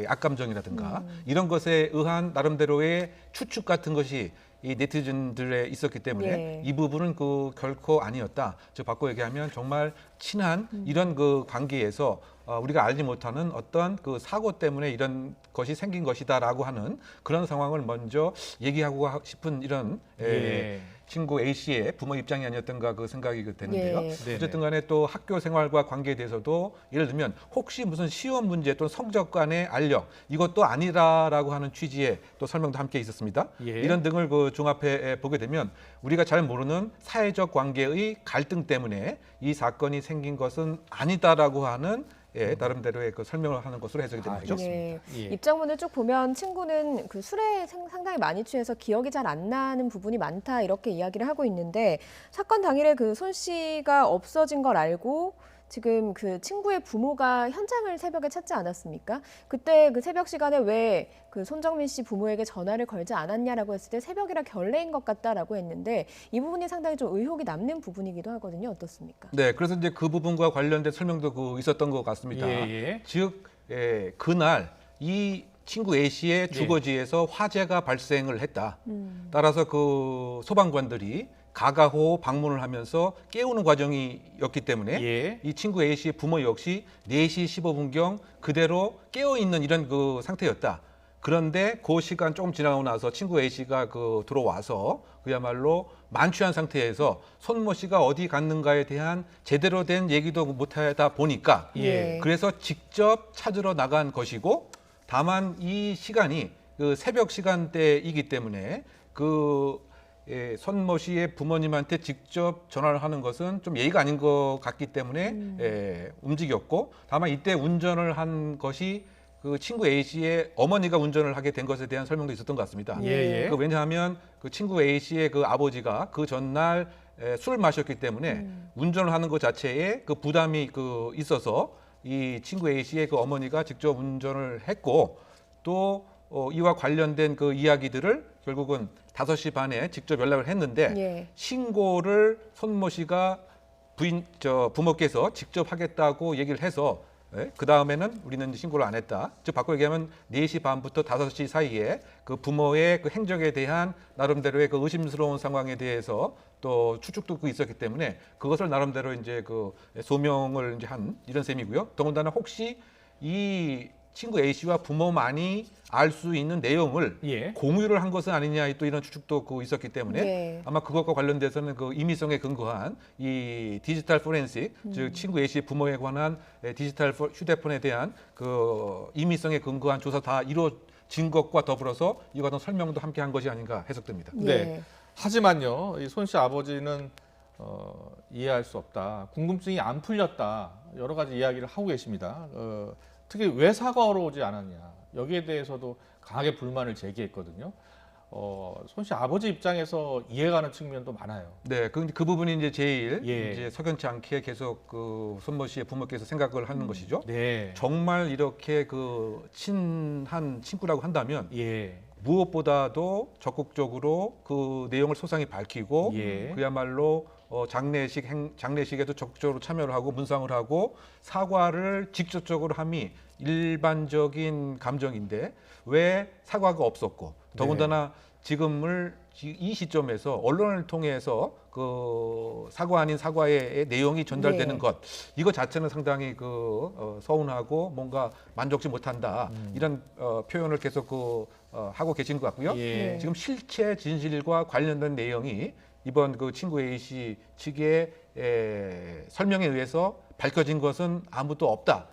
악감정이라든가 이런 것에 의한 나름대로의 추측 같은 것이 이 네티즌들에 있었기 때문에 이 부분은 그 결코 아니었다. 즉 바꿔 얘기하면 정말 친한 이런 그 관계에서 우리가 알지 못하는 어떤 그 사고 때문에 이런 것이 생긴 것이다라고 하는 그런 상황을 먼저 얘기하고 싶은 이런 친구 A 씨의 부모 입장이 아니었던가 그 생각이 되는데요. 어쨌든 간에 또 학교 생활과 관계에 대해서도 예를 들면 혹시 무슨 시험 문제 또는 성적 간의 알력 이것도 아니라라고 하는 취지의 또 설명도 함께 있었습니다. 이런 등을 그 종합해 보게 되면 우리가 잘 모르는 사회적 관계의 갈등 때문에 이 사건이 생긴 것은 아니다라고 하는 나름대로의 그 설명을 하는 것으로 해석이 되는 거죠. 입장문을 쭉 보면 친구는 그 술에 상당히 많이 취해서 기억이 잘 안 나는 부분이 많다 이렇게 이야기를 하고 있는데 사건 당일에 그 손 씨가 없어진 걸 알고 지금 그 친구의 부모가 현장을 새벽에 찾지 않았습니까? 그때 그 새벽 시간에 왜 그 손정민 씨 부모에게 전화를 걸지 않았냐라고 했을 때 새벽이라 결례인 것 같다라고 했는데 이 부분이 상당히 좀 의혹이 남는 부분이기도 하거든요. 어떻습니까? 네, 그래서 이제 그 부분과 관련된 설명도 그 있었던 것 같습니다. 즉 그날 이 친구 A 씨의 주거지에서 화재가 발생을 했다. 따라서 그 소방관들이 가가호 방문을 하면서 깨우는 과정이었기 때문에 이 친구 A 씨의 부모 역시 4시 15분경 그대로 깨어 있는 이런 그 상태였다. 그런데 그 시간 조금 지나고 나서 친구 A 씨가 들어와서 그야말로 만취한 상태에서 손모 씨가 어디 갔는가에 대한 제대로 된 얘기도 못하다 보니까 그래서 직접 찾으러 나간 것이고, 다만 이 시간이 그 새벽 시간대이기 때문에 손모 씨의 부모님한테 직접 전화를 하는 것은 좀 예의가 아닌 것 같기 때문에 움직였고, 다만 이때 운전을 한 것이 그 친구 A 씨의 어머니가 운전을 하게 된 것에 대한 설명도 있었던 것 같습니다. 왜냐하면 그 친구 A 씨의 그 아버지가 그 전날 술을 마셨기 때문에 운전을 하는 것 자체에 그 부담이 있어서 이 친구 A 씨의 그 어머니가 직접 운전을 했고, 또 이와 관련된 그 이야기들을 결국은 5시 반에 직접 연락을 했는데 신고를 손모 씨가 부모께서 직접 하겠다고 얘기를 해서 그 다음에는 우리는 신고를 안 했다. 즉 바꿔 얘기하면 4시 반부터 5시 사이에 그 부모의 그 행적에 대한 나름대로의 그 의심스러운 상황에 대해서 또 추측도 있었기 때문에 그것을 나름대로 이제 그 소명을 이제 한 이런 셈이고요. 더군다나 혹시 이 친구 A 씨와 부모만이 알 수 있는 내용을 공유를 한 것은 아니냐, 또 이런 추측도 있었기 때문에 아마 그것과 관련돼서는 그 임의성에 근거한 이 디지털 포렌식, 즉 친구 A 씨의 부모에 관한 디지털 휴대폰에 대한 그 임의성에 근거한 조사 다 이루어진 것과 더불어서 이와 같은 설명도 함께 한 것이 아닌가 해석됩니다. 네. 하지만요, 이 손 씨 아버지는 이해할 수 없다, 궁금증이 안 풀렸다, 여러 가지 이야기를 하고 계십니다. 특히 왜 사과하러 오지 않았냐, 여기에 대해서도 강하게 불만을 제기했거든요. 손 씨 아버지 입장에서 이해가는 측면도 많아요. 네, 그 부분이 이제 제일 이제 석연치 않게 계속 그 손모 씨의 부모께서 생각을 하는 것이죠. 정말 이렇게 그 친한 친구라고 한다면 무엇보다도 적극적으로 그 내용을 소상히 밝히고 그야말로 장례식에도 적극적으로 참여를 하고 문상을 하고 사과를 직접적으로 함이 일반적인 감정인데 왜 사과가 없었고, 더군다나 지금을 이 시점에서 언론을 통해서 그 사과 아닌 사과의 내용이 전달되는 것, 이거 자체는 상당히 서운하고 뭔가 만족지 못한다, 이런 표현을 계속 하고 계신 것 같고요. 지금 실체 진실과 관련된 내용이 이번 그 친구 A 씨 측의 설명에 의해서 밝혀진 것은 아무도 없다.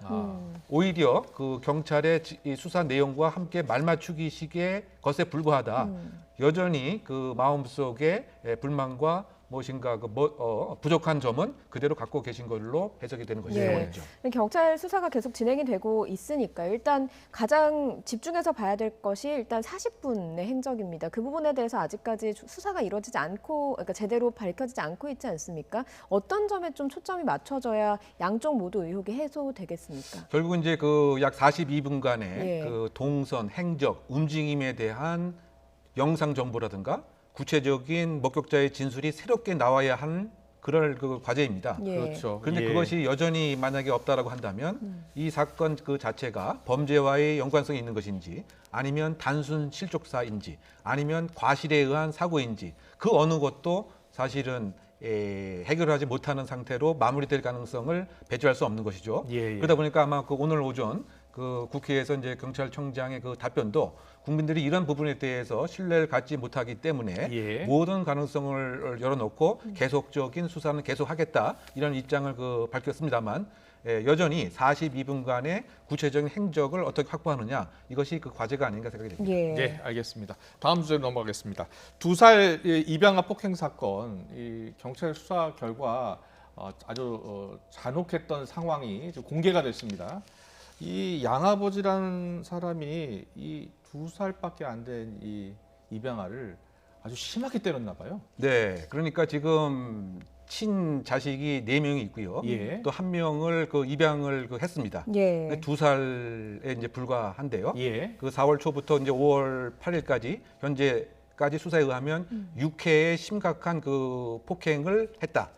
오히려 그 경찰의 수사 내용과 함께 말맞추기식의 것에 불과하다. 여전히 그 마음속에 불만과 무엇인가 부족한 점은 그대로 갖고 계신 걸로 해석이 되는 것이죠. 경찰 수사가 계속 진행이 되고 있으니까 일단 가장 집중해서 봐야 될 것이 일단 40분의 행적입니다. 그 부분에 대해서 아직까지 수사가 이루어지지 않고, 그러니까 제대로 밝혀지지 않고 있지 않습니까? 어떤 점에 좀 초점이 맞춰져야 양쪽 모두 의혹이 해소되겠습니까? 결국 이제 그 약 42분간의 그 동선, 행적, 움직임에 대한 영상 정보라든가 구체적인 목격자의 진술이 새롭게 나와야 하는 그럴 그 과제입니다. 그렇죠. 그런데 그것이 여전히 만약에 없다라고 한다면 이 사건 그 자체가 범죄와의 연관성이 있는 것인지, 아니면 단순 실족사인지, 아니면 과실에 의한 사고인지, 그 어느 것도 사실은 해결하지 못하는 상태로 마무리될 가능성을 배제할 수 없는 것이죠. 그러다 보니까 아마 그 오늘 오전 그 국회에서 이제 경찰청장의 그 답변도 국민들이 이런 부분에 대해서 신뢰를 갖지 못하기 때문에 모든 가능성을 열어놓고 계속적인 수사는 계속하겠다, 이런 입장을 밝혔습니다만, 여전히 42분간의 구체적인 행적을 어떻게 확보하느냐, 이것이 그 과제가 아닌가 생각이 됩니다. 네, 알겠습니다. 다음 주제로 넘어가겠습니다. 2살 입양아 폭행 사건, 이 경찰 수사 결과 아주 잔혹했던 상황이 공개가 됐습니다. 이 양아버지라는 사람이 이 2살밖에 안 된 이 입양아를 아주 심하게 때렸나 봐요. 네, 그러니까 지금 친자식이 4명이 있고요. 또 1명을 그 입양을 했습니다. 2살에 이제 불과한데요. 그 4월 초부터 이제 5월 8일까지 현재까지 수사에 의하면 6회의 심각한 그 폭행을 했다.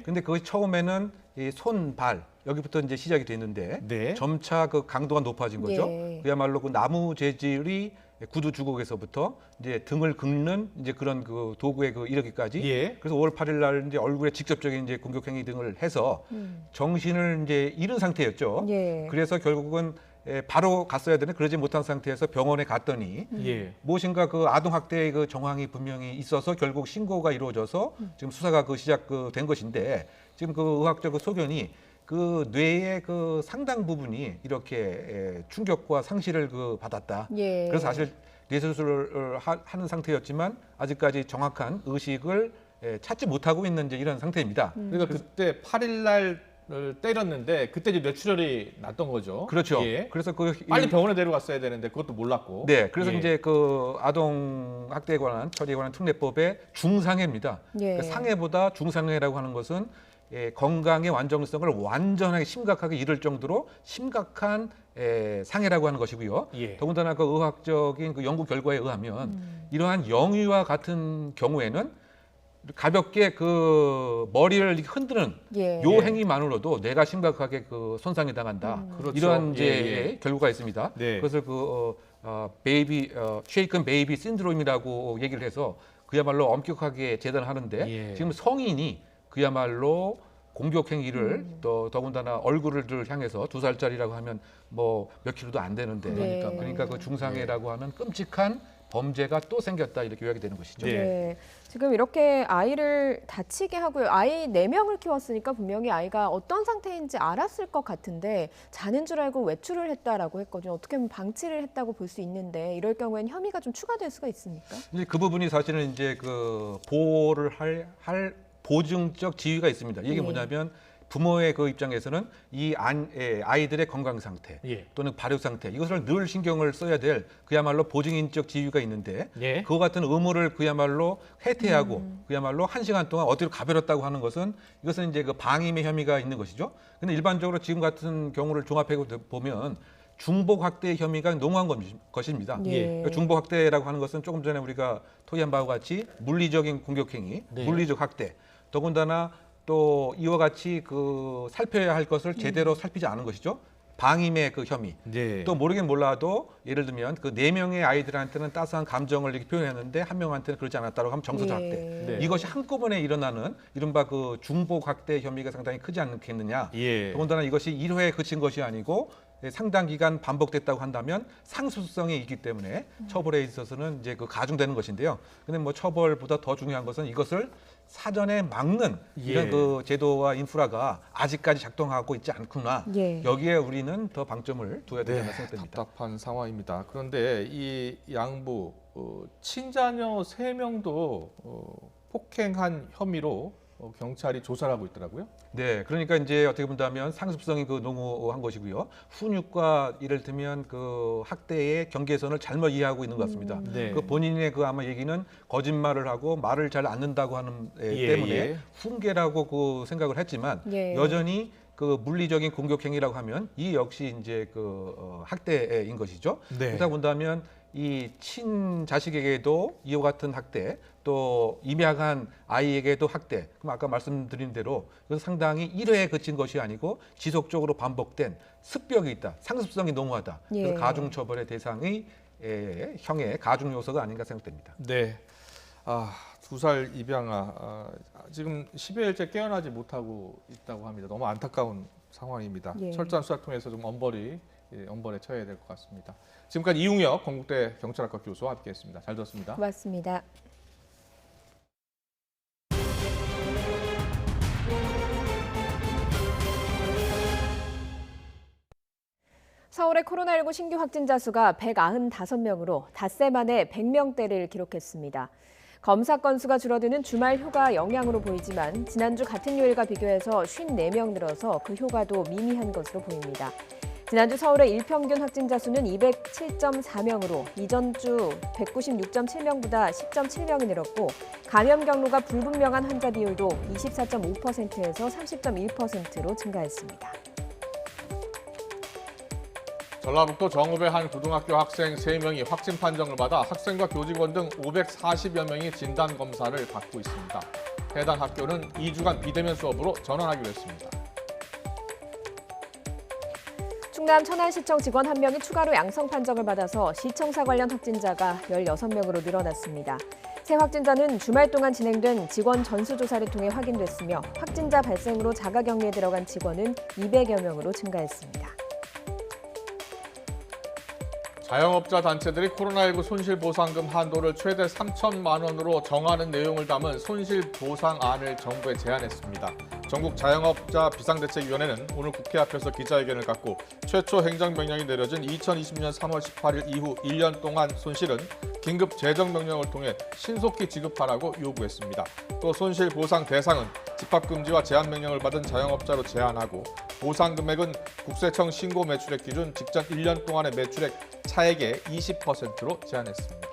근데 그것이 처음에는 이 손, 발 여기부터 이제 시작이 됐는데 점차 그 강도가 높아진 거죠. 그야말로 그 나무 재질이 구두 주걱에서부터 이제 등을 긁는 이제 그런 그 도구에 그 이르기까지. 예. 그래서 5월 8일 날 이제 얼굴에 직접적인 이제 공격 행위 등을 해서 정신을 이제 잃은 상태였죠. 예. 그래서 결국은 바로 갔어야 되는데 그러지 못한 상태에서 병원에 갔더니 예. 무엇인가 그 아동 학대의 그 정황이 분명히 있어서 결국 신고가 이루어져서 지금 수사가 그 시작된 것인데 지금 그 의학적 그 소견이 그 뇌의 그 상당 부분이 이렇게 충격과 상실을 그 받았다. 예. 그래서 사실 뇌수술을 하는 상태였지만 아직까지 정확한 의식을 찾지 못하고 있는 이제 이런 상태입니다. 그러니까 그때 8일 날 때렸는데 그때 이제 뇌출혈이 났던 거죠. 그렇죠. 예. 그래서 그 빨리 병원에 데려갔어야 되는데 그것도 몰랐고. 네, 그래서 예. 이제 그 아동 학대에 관한 처리에 관한 특례법의 중상해입니다. 예. 그러니까 상해보다 중상해라고 하는 것은 건강의 완전성을 완전하게 심각하게 잃을 정도로 심각한 상해라고 하는 것이고요. 예. 더군다나 그 의학적인 그 연구 결과에 의하면 이러한 영유아 같은 경우에는 가볍게 그 머리를 흔드는 예. 요 행위만으로도 뇌가 심각하게 그 손상이 당한다. 그렇죠. 이러한 이제 예. 결과가 있습니다. 네. 그것을 그 쉐이큰 베이비 신드롬이라고 얘기를 해서 그야말로 엄격하게 재단하는데 예. 지금 성인이 그야말로 공격 행위를 또 더군다나 얼굴을 향해서 2살짜리라고 하면 뭐 몇 킬로도 안 되는데 네. 그러니까 그 중상해라고 하면 끔찍한 범죄가 또 생겼다 이렇게 요약이 되는 것이죠. 네. 지금 이렇게 아이를 다치게 하고요. 아이 4명을 키웠으니까 분명히 아이가 어떤 상태인지 알았을 것 같은데 자는 줄 알고 외출을 했다라고 했거든요. 어떻게 보면 방치를 했다고 볼 수 있는데 이럴 경우에는 혐의가 좀 추가될 수가 있습니까? 이제 그 부분이 사실은 이제 그 보호를 할 보증적 지위가 있습니다. 이게 예. 뭐냐면 부모의 그 입장에서는 이 아이들의 건강 상태 예. 또는 발육 상태 이것을 늘 신경을 써야 될 그야말로 보증인적 지위가 있는데 예. 그와 같은 의무를 그야말로 해태하고 그야말로 1시간 동안 어디로 가버렸다고 하는 것은 이것은 이제 그 방임의 혐의가 있는 것이죠. 근데 일반적으로 지금 같은 경우를 종합해 보면 중복 학대의 혐의가 농후한 것입니다. 예. 그러니까 중복 학대라고 하는 것은 조금 전에 우리가 토의한 바와 같이 물리적인 공격 행위, 네. 물리적 학대, 더군다나 또 이와 같이 그 살펴야 할 것을 제대로 살피지 않은 것이죠. 방임의 그 혐의. 네. 또 모르긴 몰라도 예를 들면 그 4명의 아이들한테는 따스한 감정을 이렇게 표현했는데 한 명한테는 그렇지 않았다고 하면 정서적 예. 학대. 네. 이것이 한꺼번에 일어나는 이른바 그 중복 학대 혐의가 상당히 크지 않겠느냐. 예. 더군다나 이것이 1회에 그친 것이 아니고 상당 기간 반복됐다고 한다면 상습성이 있기 때문에 처벌에 있어서는 이제 그 가중되는 것인데요. 근데 뭐 처벌보다 더 중요한 것은 이것을 사전에 막는 이런 예. 그 제도와 인프라가 아직까지 작동하고 있지 않구나. 예. 여기에 우리는 더 방점을 둬야 되지 네, 않나 생각됩니다. 답답한 상황입니다. 그런데 이 양부 친자녀 3명도 폭행한 혐의로 경찰이 조사를 하고 있더라고요. 네, 그러니까 이제 어떻게 본다면 상습성이 그 농후한 것이고요. 훈육과 이를테면 그 학대의 경계선을 잘못 이해하고 있는 것 같습니다. 네. 그 본인의 그 아마 얘기는 거짓말을 하고 말을 잘 안 듣는다고 하는 예, 때문에 예. 훈계라고 그 생각을 했지만 예. 여전히 그 물리적인 공격 행위라고 하면 이 역시 이제 그 학대인 것이죠. 네. 그러다 본다면 이 친자식에게도 이와 같은 학대, 또 임약한 아이에게도 학대. 그럼 아까 말씀드린 대로 그건 상당히 1회에 그친 것이 아니고 지속적으로 반복된 습벽이 있다. 상습성이 농후하다. 예. 그래서 가중처벌의 대상의 형의 가중 요소가 아닌가 생각됩니다. 네. 2살 입양아 지금 10여일째 깨어나지 못하고 있다고 합니다. 너무 안타까운 상황입니다. 예. 철저한 수사를 통해서 좀 엄벌에 처해야 될 것 같습니다. 지금까지 이웅혁 건국대 경찰학과 교수와 함께했습니다. 잘 들었습니다. 고맙습니다. 서울의 코로나19 신규 확진자 수가 195명으로 닷새 만에 100명대를 기록했습니다. 검사 건수가 줄어드는 주말 휴가 영향으로 보이지만 지난주 같은 요일과 비교해서 54명 늘어서 그 효과도 미미한 것으로 보입니다. 지난주 서울의 일평균 확진자 수는 207.4명으로 이전 주 196.7명보다 10.7명이 늘었고 감염 경로가 불분명한 환자 비율도 24.5%에서 30.1%로 증가했습니다. 전라북도 정읍의 한 고등학교 학생 3명이 확진 판정을 받아 학생과 교직원 등 540여 명이 진단검사를 받고 있습니다. 해당 학교는 2주간 비대면 수업으로 전환하기로 했습니다. 충남 천안시청 직원 1명이 추가로 양성 판정을 받아서 시청사 관련 확진자가 16명으로 늘어났습니다. 새 확진자는 주말 동안 진행된 직원 전수조사를 통해 확인됐으며 확진자 발생으로 자가격리에 들어간 직원은 200여 명으로 증가했습니다. 자영업자 단체들이 코로나19 손실보상금 한도를 최대 3천만 원으로 정하는 내용을 담은 손실보상안을 정부에 제안했습니다. 전국 자영업자 비상대책위원회는 오늘 국회 앞에서 기자회견을 갖고 최초 행정명령이 내려진 2020년 3월 18일 이후 1년 동안 손실은 긴급 재정명령을 통해 신속히 지급하라고 요구했습니다. 또 손실보상 대상은 집합금지와 제한명령을 받은 자영업자로 제한하고 보상금액은 국세청 신고 매출액 기준 직전 1년 동안의 매출액 차액의 20%로 제한했습니다.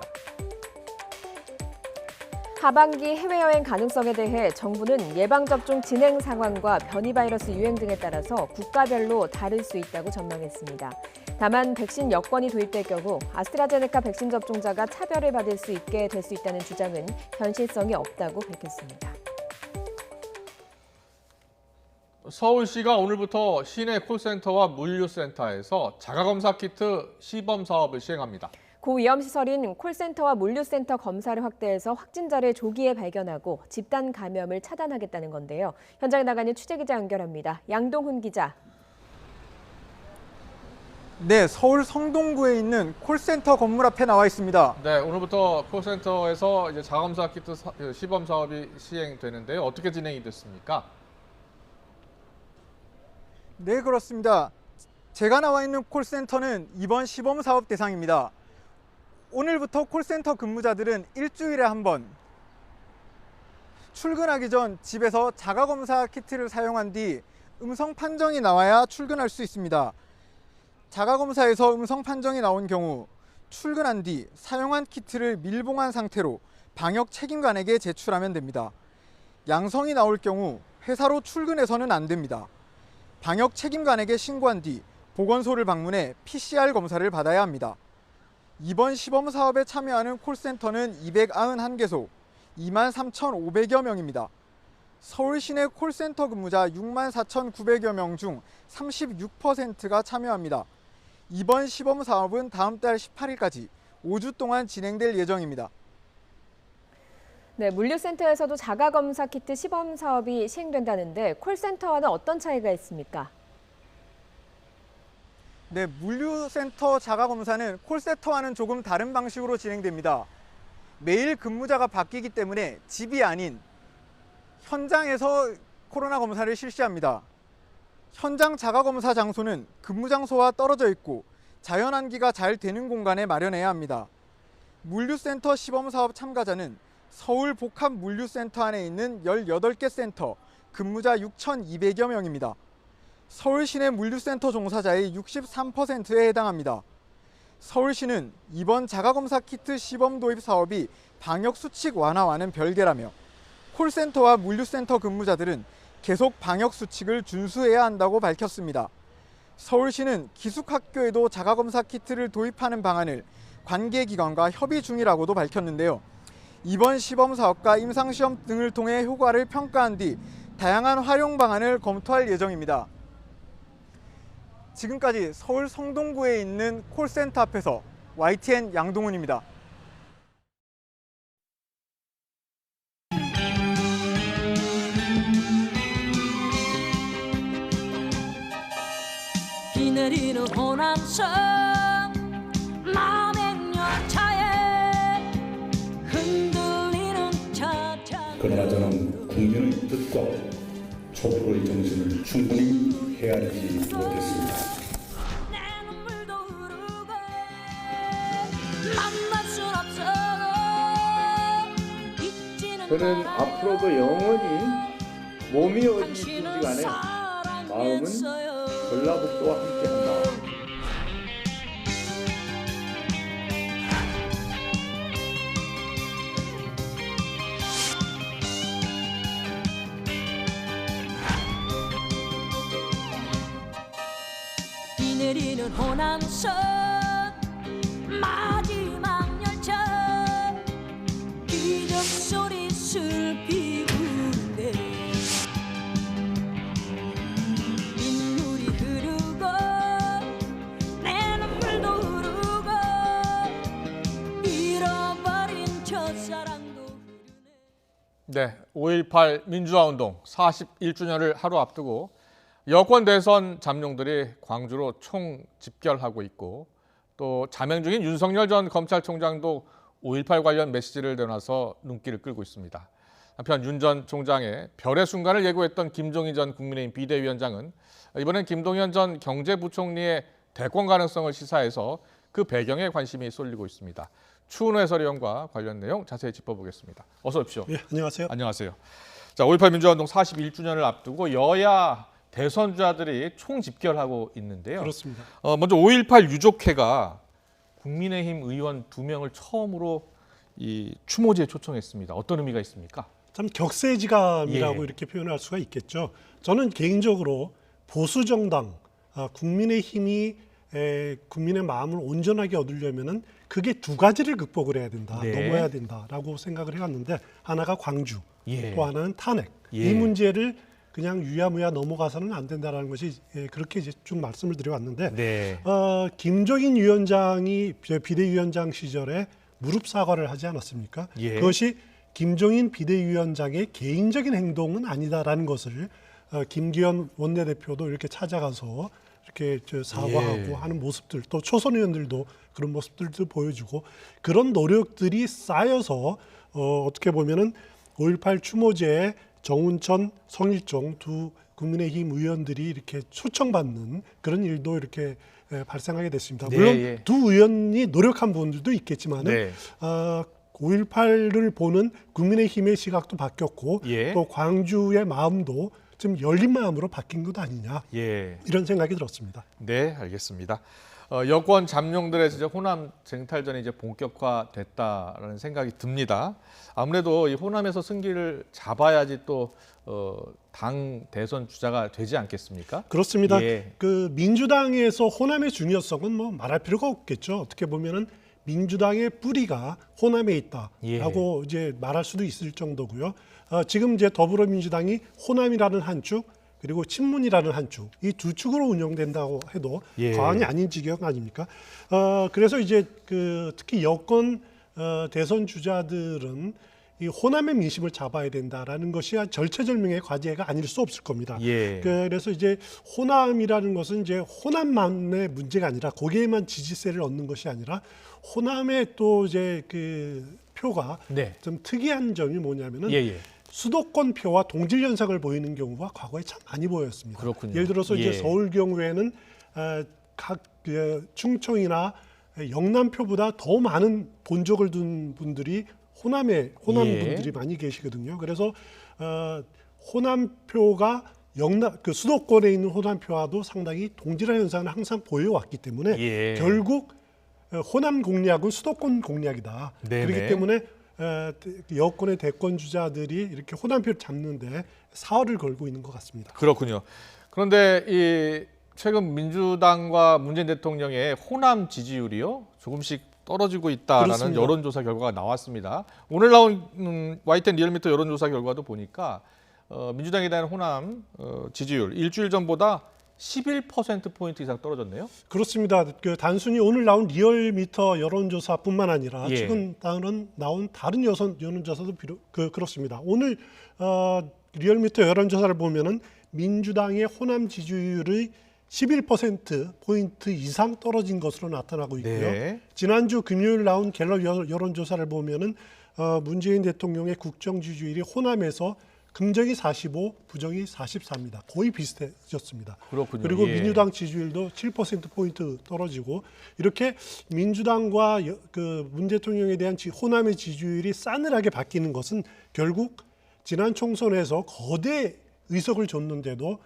하반기 해외여행 가능성에 대해 정부는 예방접종 진행 상황과 변이 바이러스 유행 등에 따라서 국가별로 다를 수 있다고 전망했습니다. 다만 백신 여권이 도입될 경우 아스트라제네카 백신 접종자가 차별을 받을 수 있게 될 수 있다는 주장은 현실성이 없다고 밝혔습니다. 서울시가 오늘부터 시내 콜센터와 물류센터에서 자가검사 키트 시범 사업을 시행합니다. 고위험시설인 콜센터와 물류센터 검사를 확대해서 확진자를 조기에 발견하고 집단 감염을 차단하겠다는 건데요. 현장에 나가는 취재기자 연결합니다. 양동훈 기자. 네, 서울 성동구에 있는 콜센터 건물 앞에 나와 있습니다. 네, 오늘부터 콜센터에서 이제 자가검사 키트 시범 사업이 시행되는데요. 어떻게 진행이 됐습니까? 네, 그렇습니다. 제가 나와 있는 콜센터는 이번 시범 사업 대상입니다. 오늘부터 콜센터 근무자들은 일주일에 한 번 출근하기 전 집에서 자가검사 키트를 사용한 뒤 음성 판정이 나와야 출근할 수 있습니다. 자가검사에서 음성 판정이 나온 경우 출근한 뒤 사용한 키트를 밀봉한 상태로 방역 책임관에게 제출하면 됩니다. 양성이 나올 경우 회사로 출근해서는 안 됩니다. 방역 책임관에게 신고한 뒤 보건소를 방문해 PCR 검사를 받아야 합니다. 이번 시범 사업에 참여하는 콜센터는 291개소, 23,500여 명입니다. 서울 시내 콜센터 근무자 64,900여 명 중 36%가 참여합니다. 이번 시범 사업은 다음 달 18일까지 5주 동안 진행될 예정입니다. 네, 물류센터에서도 자가검사 키트 시범 사업이 시행된다는데 콜센터와는 어떤 차이가 있습니까? 네, 물류센터 자가검사는 콜센터와는 조금 다른 방식으로 진행됩니다. 매일 근무자가 바뀌기 때문에 집이 아닌 현장에서 코로나 검사를 실시합니다. 현장 자가검사 장소는 근무 장소와 떨어져 있고 자연환기가 잘 되는 공간에 마련해야 합니다. 물류센터 시범사업 참가자는 서울 복합 물류센터 안에 있는 18개 센터, 근무자 6,200여 명입니다. 서울 시내 물류센터 종사자의 63%에 해당합니다. 서울시는 이번 자가검사 키트 시범 도입 사업이 방역수칙 완화와는 별개라며 콜센터와 물류센터 근무자들은 계속 방역수칙을 준수해야 한다고 밝혔습니다. 서울시는 기숙학교에도 자가검사 키트를 도입하는 방안을 관계기관과 협의 중이라고도 밝혔는데요. 이번 시범 사업과 임상시험 등을 통해 효과를 평가한 뒤 다양한 활용 방안을 검토할 예정입니다. 지금까지 서울 성동구에 있는 콜센터 앞에서 YTN 양동훈입니다. 비 내리는 호남선 만행열차에 흔들리는 차차. 그러나 저는 국민의 뜻과 촛불의 정신을 충분히 헤아리지 못했습니다. 저는 앞으로도 영원히 몸이 어디든지 간에 마음은 전라북도와 함께한다. 비 내리는 호남선 마지막 열차 기적 소리 슬피 우는데 민물이 흐르고 네, 5.18 민주화운동 41주년을 하루 앞두고 여권 대선 잠룡들이 광주로 총 집결하고 있고 또 자명 중인 윤석열 전 검찰총장도 5.18 관련 메시지를 내놔서 눈길을 끌고 있습니다. 한편 윤 전 총장의 별의 순간을 예고했던 김종인 전 국민의힘 비대위원장은 이번엔 김동연 전 경제부총리의 대권 가능성을 시사해서 그 배경에 관심이 쏠리고 있습니다. 추은호 해설위원과 관련 내용 자세히 짚어보겠습니다. 어서 오십시오. 네, 안녕하세요. 안녕하세요. 자, 5.18 민주화운동 41주년을 앞두고 여야 대선주자들이 총 집결하고 있는데요. 그렇습니다. 먼저 5.18 유족회가 국민의힘 의원 2명을 처음으로 이 추모제에 초청했습니다. 어떤 의미가 있습니까? 참 격세지감이라고 예. 이렇게 표현할 수가 있겠죠. 저는 개인적으로 보수 정당 국민의힘이 국민의 마음을 온전하게 얻으려면은 그게 두 가지를 극복을 해야 된다, 네. 넘어야 된다라고 생각을 해왔는데 하나가 광주, 예. 또 하나는 탄핵. 예. 이 문제를 그냥 유야무야 넘어가서는 안 된다라는 것이 그렇게 이제 쭉 말씀을 드려왔는데 네. 김종인 위원장이 비대위원장 시절에 무릎 사과를 하지 않았습니까? 예. 그것이 김종인 비대위원장의 개인적인 행동은 아니다라는 것을 김기현 원내대표도 이렇게 찾아가서 이렇게 사과하고 예. 하는 모습들, 또 초선 의원들도 그런 모습들도 보여주고 그런 노력들이 쌓여서 어떻게 보면은 5.18 추모제에 정운천, 성일종 두 국민의힘 의원들이 이렇게 초청받는 그런 일도 이렇게 발생하게 됐습니다. 네, 물론 예. 두 의원이 노력한 부분들도 있겠지만 네. 5.18을 보는 국민의힘의 시각도 바뀌었고 예. 또 광주의 마음도 좀 열린 마음으로 바뀐 것 아니냐 예. 이런 생각이 들었습니다. 네, 알겠습니다. 여권 잠룡들의 이제 호남 쟁탈전이 이제 본격화됐다라는 생각이 듭니다. 아무래도 이 호남에서 승기를 잡아야지 또 당 대선 주자가 되지 않겠습니까? 그렇습니다. 예. 그 민주당에서 호남의 중요성은 뭐 말할 필요가 없겠죠. 어떻게 보면은 민주당의 뿌리가 호남에 있다라고 예. 이제 말할 수도 있을 정도고요. 지금 이제 더불어민주당이 호남이라는 한 축, 그리고 친문이라는 한 축, 이 두 축으로 운영된다고 해도 예. 과언이 아닌 지경 아닙니까? 그래서 이제 특히 여권 대선 주자들은 이 호남의 민심을 잡아야 된다라는 것이 절체절명의 과제가 아닐 수 없을 겁니다. 예. 그래서 이제 호남이라는 것은 이제 호남만의 문제가 아니라 거기에만 지지세를 얻는 것이 아니라 호남의 또 이제 그 표가 네. 좀 특이한 점이 뭐냐면은 예. 수도권 표와 동질 현상을 보이는 경우가 과거에 참 많이 보였습니다. 그렇군요. 예를 들어서 이제 예. 서울 경우에는 각 충청이나 영남표보다 더 많은 본적을 둔 분들이 호남 예. 분들이 많이 계시거든요. 그래서 호남표가 그 수도권에 있는 호남표와도 상당히 동질한 현상을 항상 보여왔기 때문에 예. 결국 호남 공략은 수도권 공략이다. 네네. 그렇기 때문에 여권의 대권 주자들이 이렇게 호남표를 잡는데 사활을 걸고 있는 것 같습니다. 그렇군요. 그런데 이 최근 민주당과 문재인 대통령의 호남 지지율이요 조금씩 떨어지고 있다라는 그렇습니다. 여론조사 결과가 나왔습니다. 오늘 나온 YTN 리얼미터 여론조사 결과도 보니까 민주당에 대한 호남 지지율 일주일 전보다 11%포인트 이상 떨어졌네요. 그렇습니다. 단순히 오늘 나온 리얼미터 여론조사뿐만 아니라 예. 최근 나온 다른 여론조사도 그렇습니다. 오늘 리얼미터 여론조사를 보면은 민주당의 호남 지지율이 11%포인트 이상 떨어진 것으로 나타나고 있고요. 네. 지난주 금요일 나온 갤럽 여론조사를 보면은 문재인 대통령의 국정 지지율이 호남에서 긍정이 45, 부정이 44입니다. 거의 비슷해졌습니다. 그렇군요. 그리고 예. 민주당 지지율도 7%포인트 떨어지고 이렇게 민주당과 문 대통령에 대한 호남의 지지율이 싸늘하게 바뀌는 것은 결국 지난 총선에서 거대 의석을 줬는데도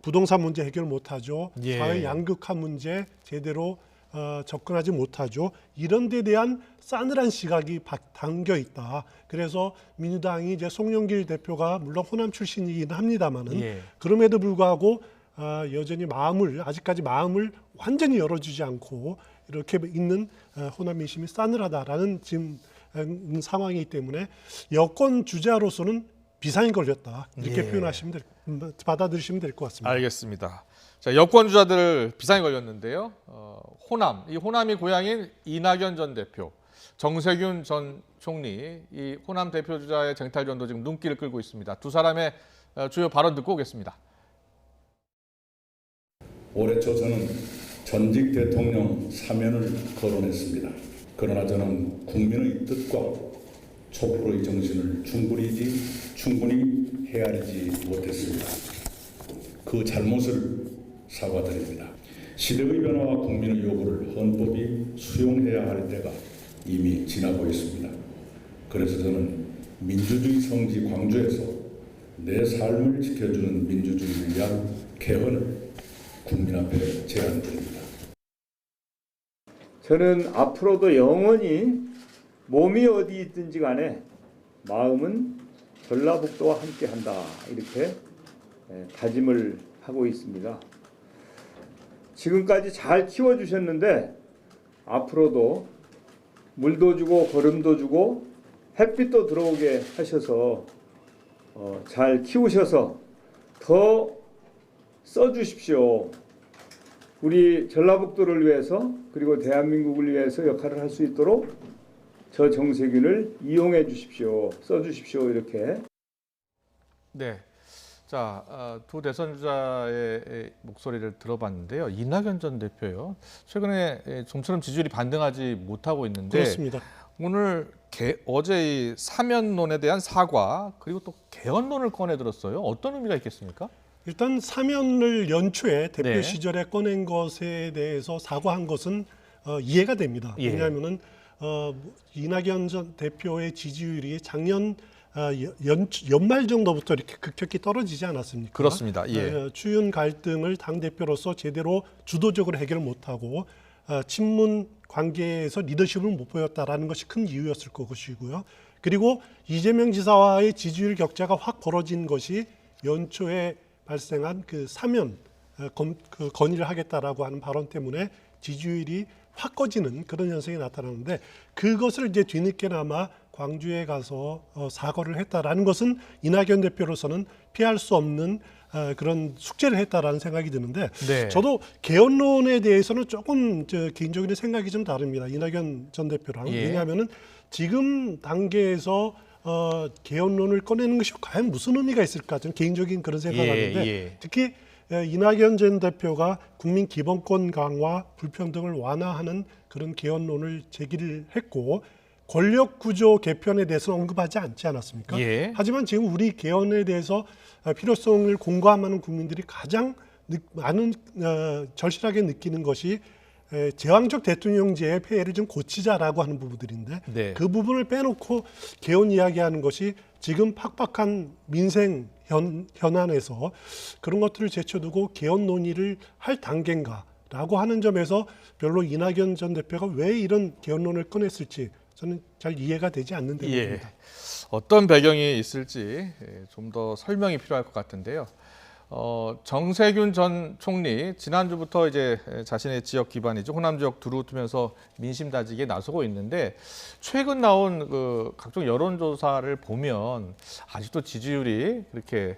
부동산 문제 해결 못하죠. 예. 사회 양극화 문제 제대로 접근하지 못하죠. 이런 데 대한 싸늘한 시각이 담겨 있다. 그래서 민주당이 이제 송영길 대표가 물론 호남 출신이긴 합니다만은 예. 그럼에도 불구하고 여전히 아직까지 마음을 완전히 열어주지 않고 이렇게 있는 호남 민심이 싸늘하다라는 지금 상황이기 때문에 여권 주자로서는 비상이 걸렸다. 이렇게 예. 받아들이시면 될 것 같습니다. 알겠습니다. 자, 여권 주자들 비상이 걸렸는데요. 이 호남이 고향인 이낙연 전 대표. 정세균 전 총리, 이 호남 대표주자의 쟁탈전도 지금 눈길을 끌고 있습니다. 두 사람의 주요 발언 듣고 오겠습니다. 올해 초 저는 전직 대통령 사면을 거론했습니다. 그러나 저는 국민의 뜻과 촛불의 정신을 충분히 헤아리지 못했습니다. 그 잘못을 사과드립니다. 시대의 변화와 국민의 요구를 헌법이 수용해야 할 때가 이미 지나고 있습니다. 그래서 저는 민주주의 성지 광주에서 내 삶을 지켜주는 민주주의를 위한 개헌을 국민 앞에 제안드립니다. 저는 앞으로도 영원히 몸이 어디 있든지 간에 마음은 전라북도와 함께한다 이렇게 다짐을 하고 있습니다. 지금까지 잘 키워주셨는데 앞으로도 물도 주고 거름도 주고 햇빛도 들어오게 하셔서 잘 키우셔서 더 써주십시오. 우리 전라북도를 위해서 그리고 대한민국을 위해서 역할을 할 수 있도록 저 정세균을 이용해 주십시오. 써주십시오. 이렇게. 네. 자, 두 대선주자의 목소리를 들어봤는데요. 이낙연 전 대표요. 최근에 좀처럼 지지율이 반등하지 못하고 있는데 그렇습니다. 오늘 어제 이 사면론에 대한 사과 그리고 또 개헌론을 꺼내 들었어요. 어떤 의미가 있겠습니까? 일단 사면을 연초에 대표 네. 시절에 꺼낸 것에 대해서 사과한 것은 이해가 됩니다. 예. 왜냐하면은 이낙연 전 대표의 지지율이 작년 연말 정도부터 이렇게 급격히 떨어지지 않았습니까? 그렇습니다. 예. 추윤 갈등을 당 대표로서 제대로 주도적으로 해결 못하고 친문 관계에서 리더십을 못 보였다라는 것이 큰 이유였을 것이고요. 그리고 이재명 지사와의 지지율 격차가 확 벌어진 것이 연초에 발생한 그 사면 건의를 하겠다라고 하는 발언 때문에 지지율이 확 꺼지는 그런 현상이 나타나는데 그것을 이제 뒤늦게나마 광주에 가서 사과를 했다라는 것은 이낙연 대표로서는 피할 수 없는 그런 숙제를 했다라는 생각이 드는데 네. 저도 개헌론에 대해서는 조금 개인적인 생각이 좀 다릅니다. 이낙연 전 대표랑. 예. 왜냐하면은 지금 단계에서 개헌론을 꺼내는 것이 과연 무슨 의미가 있을까? 저는 개인적인 그런 생각을 하는데 특히 이낙연 전 대표가 국민 기본권 강화, 불평등을 완화하는 그런 개헌론을 제기를 했고 권력 구조 개편에 대해서는 언급하지 않지 않았습니까? 예. 하지만 지금 우리 개헌에 대해서 필요성을 공감하는 국민들이 가장 많은 절실하게 느끼는 것이 제왕적 대통령제의 폐해를 좀 고치자라고 하는 부분들인데 네. 그 부분을 빼놓고 개헌 이야기하는 것이 지금 팍팍한 민생 현안에서 그런 것들을 제쳐두고 개헌 논의를 할 단계인가라고 하는 점에서 별로 이낙연 전 대표가 왜 이런 개헌론을 꺼냈을지 저는 잘 이해가 되지 않는 대목입니다. 어떤 배경이 있을지 좀 더 설명이 필요할 것 같은데요. 정세균 전 총리 지난주부터 이제 자신의 지역 기반이죠 호남 지역 두루두면서 민심 다지기에 나서고 있는데 최근 나온 그 각종 여론조사를 보면 아직도 지지율이 그렇게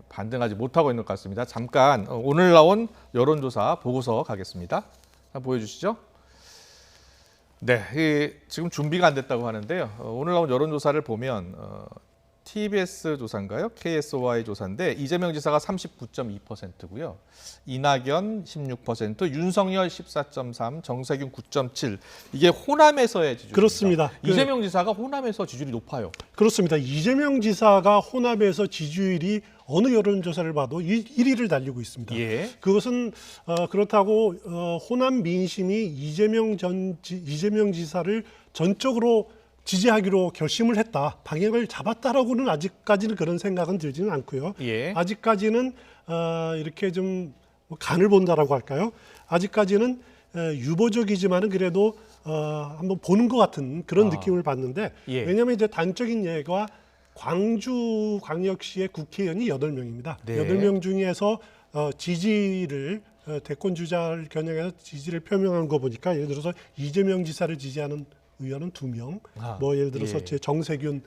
반등하지 못하고 있는 것 같습니다. 잠깐 오늘 나온 여론조사 보고서 가겠습니다. 보여주시죠. 네, 지금 준비가 안 됐다고 하는데요. 오늘 나온 여론조사를 보면 TBS 조사인가요? KSOI 조사인데 이재명 지사가 39.2%고요. 이낙연 16%, 윤석열 14.3, 정세균 9.7. 이게 호남에서의 지지율입니다. 그렇습니다. 이재명 지사가 호남에서 지지율이 높아요. 그렇습니다. 이재명 지사가 호남에서 지지율이 어느 여론조사를 봐도 1위를 달리고 있습니다. 예. 그것은 그렇다고 호남 민심이 이재명 지사를 전적으로 지지하기로 결심을 했다, 방향을 잡았다라고는 아직까지는 그런 생각은 들지는 않고요. 예. 아직까지는 이렇게 좀 간을 본다라고 할까요? 아직까지는 유보적이지만은 그래도 한번 보는 것 같은 그런 느낌을 받는데 왜냐하면 이제 단적인 예가 광주광역시의 국회의원이 8명입니다. 네. 8명 중에서 지지를 대권 주자를 겨냥해서 지지를 표명한 거 보니까 예를 들어서 이재명 지사를 지지하는 의원은 2명, 뭐 예를 들어서 제 정세균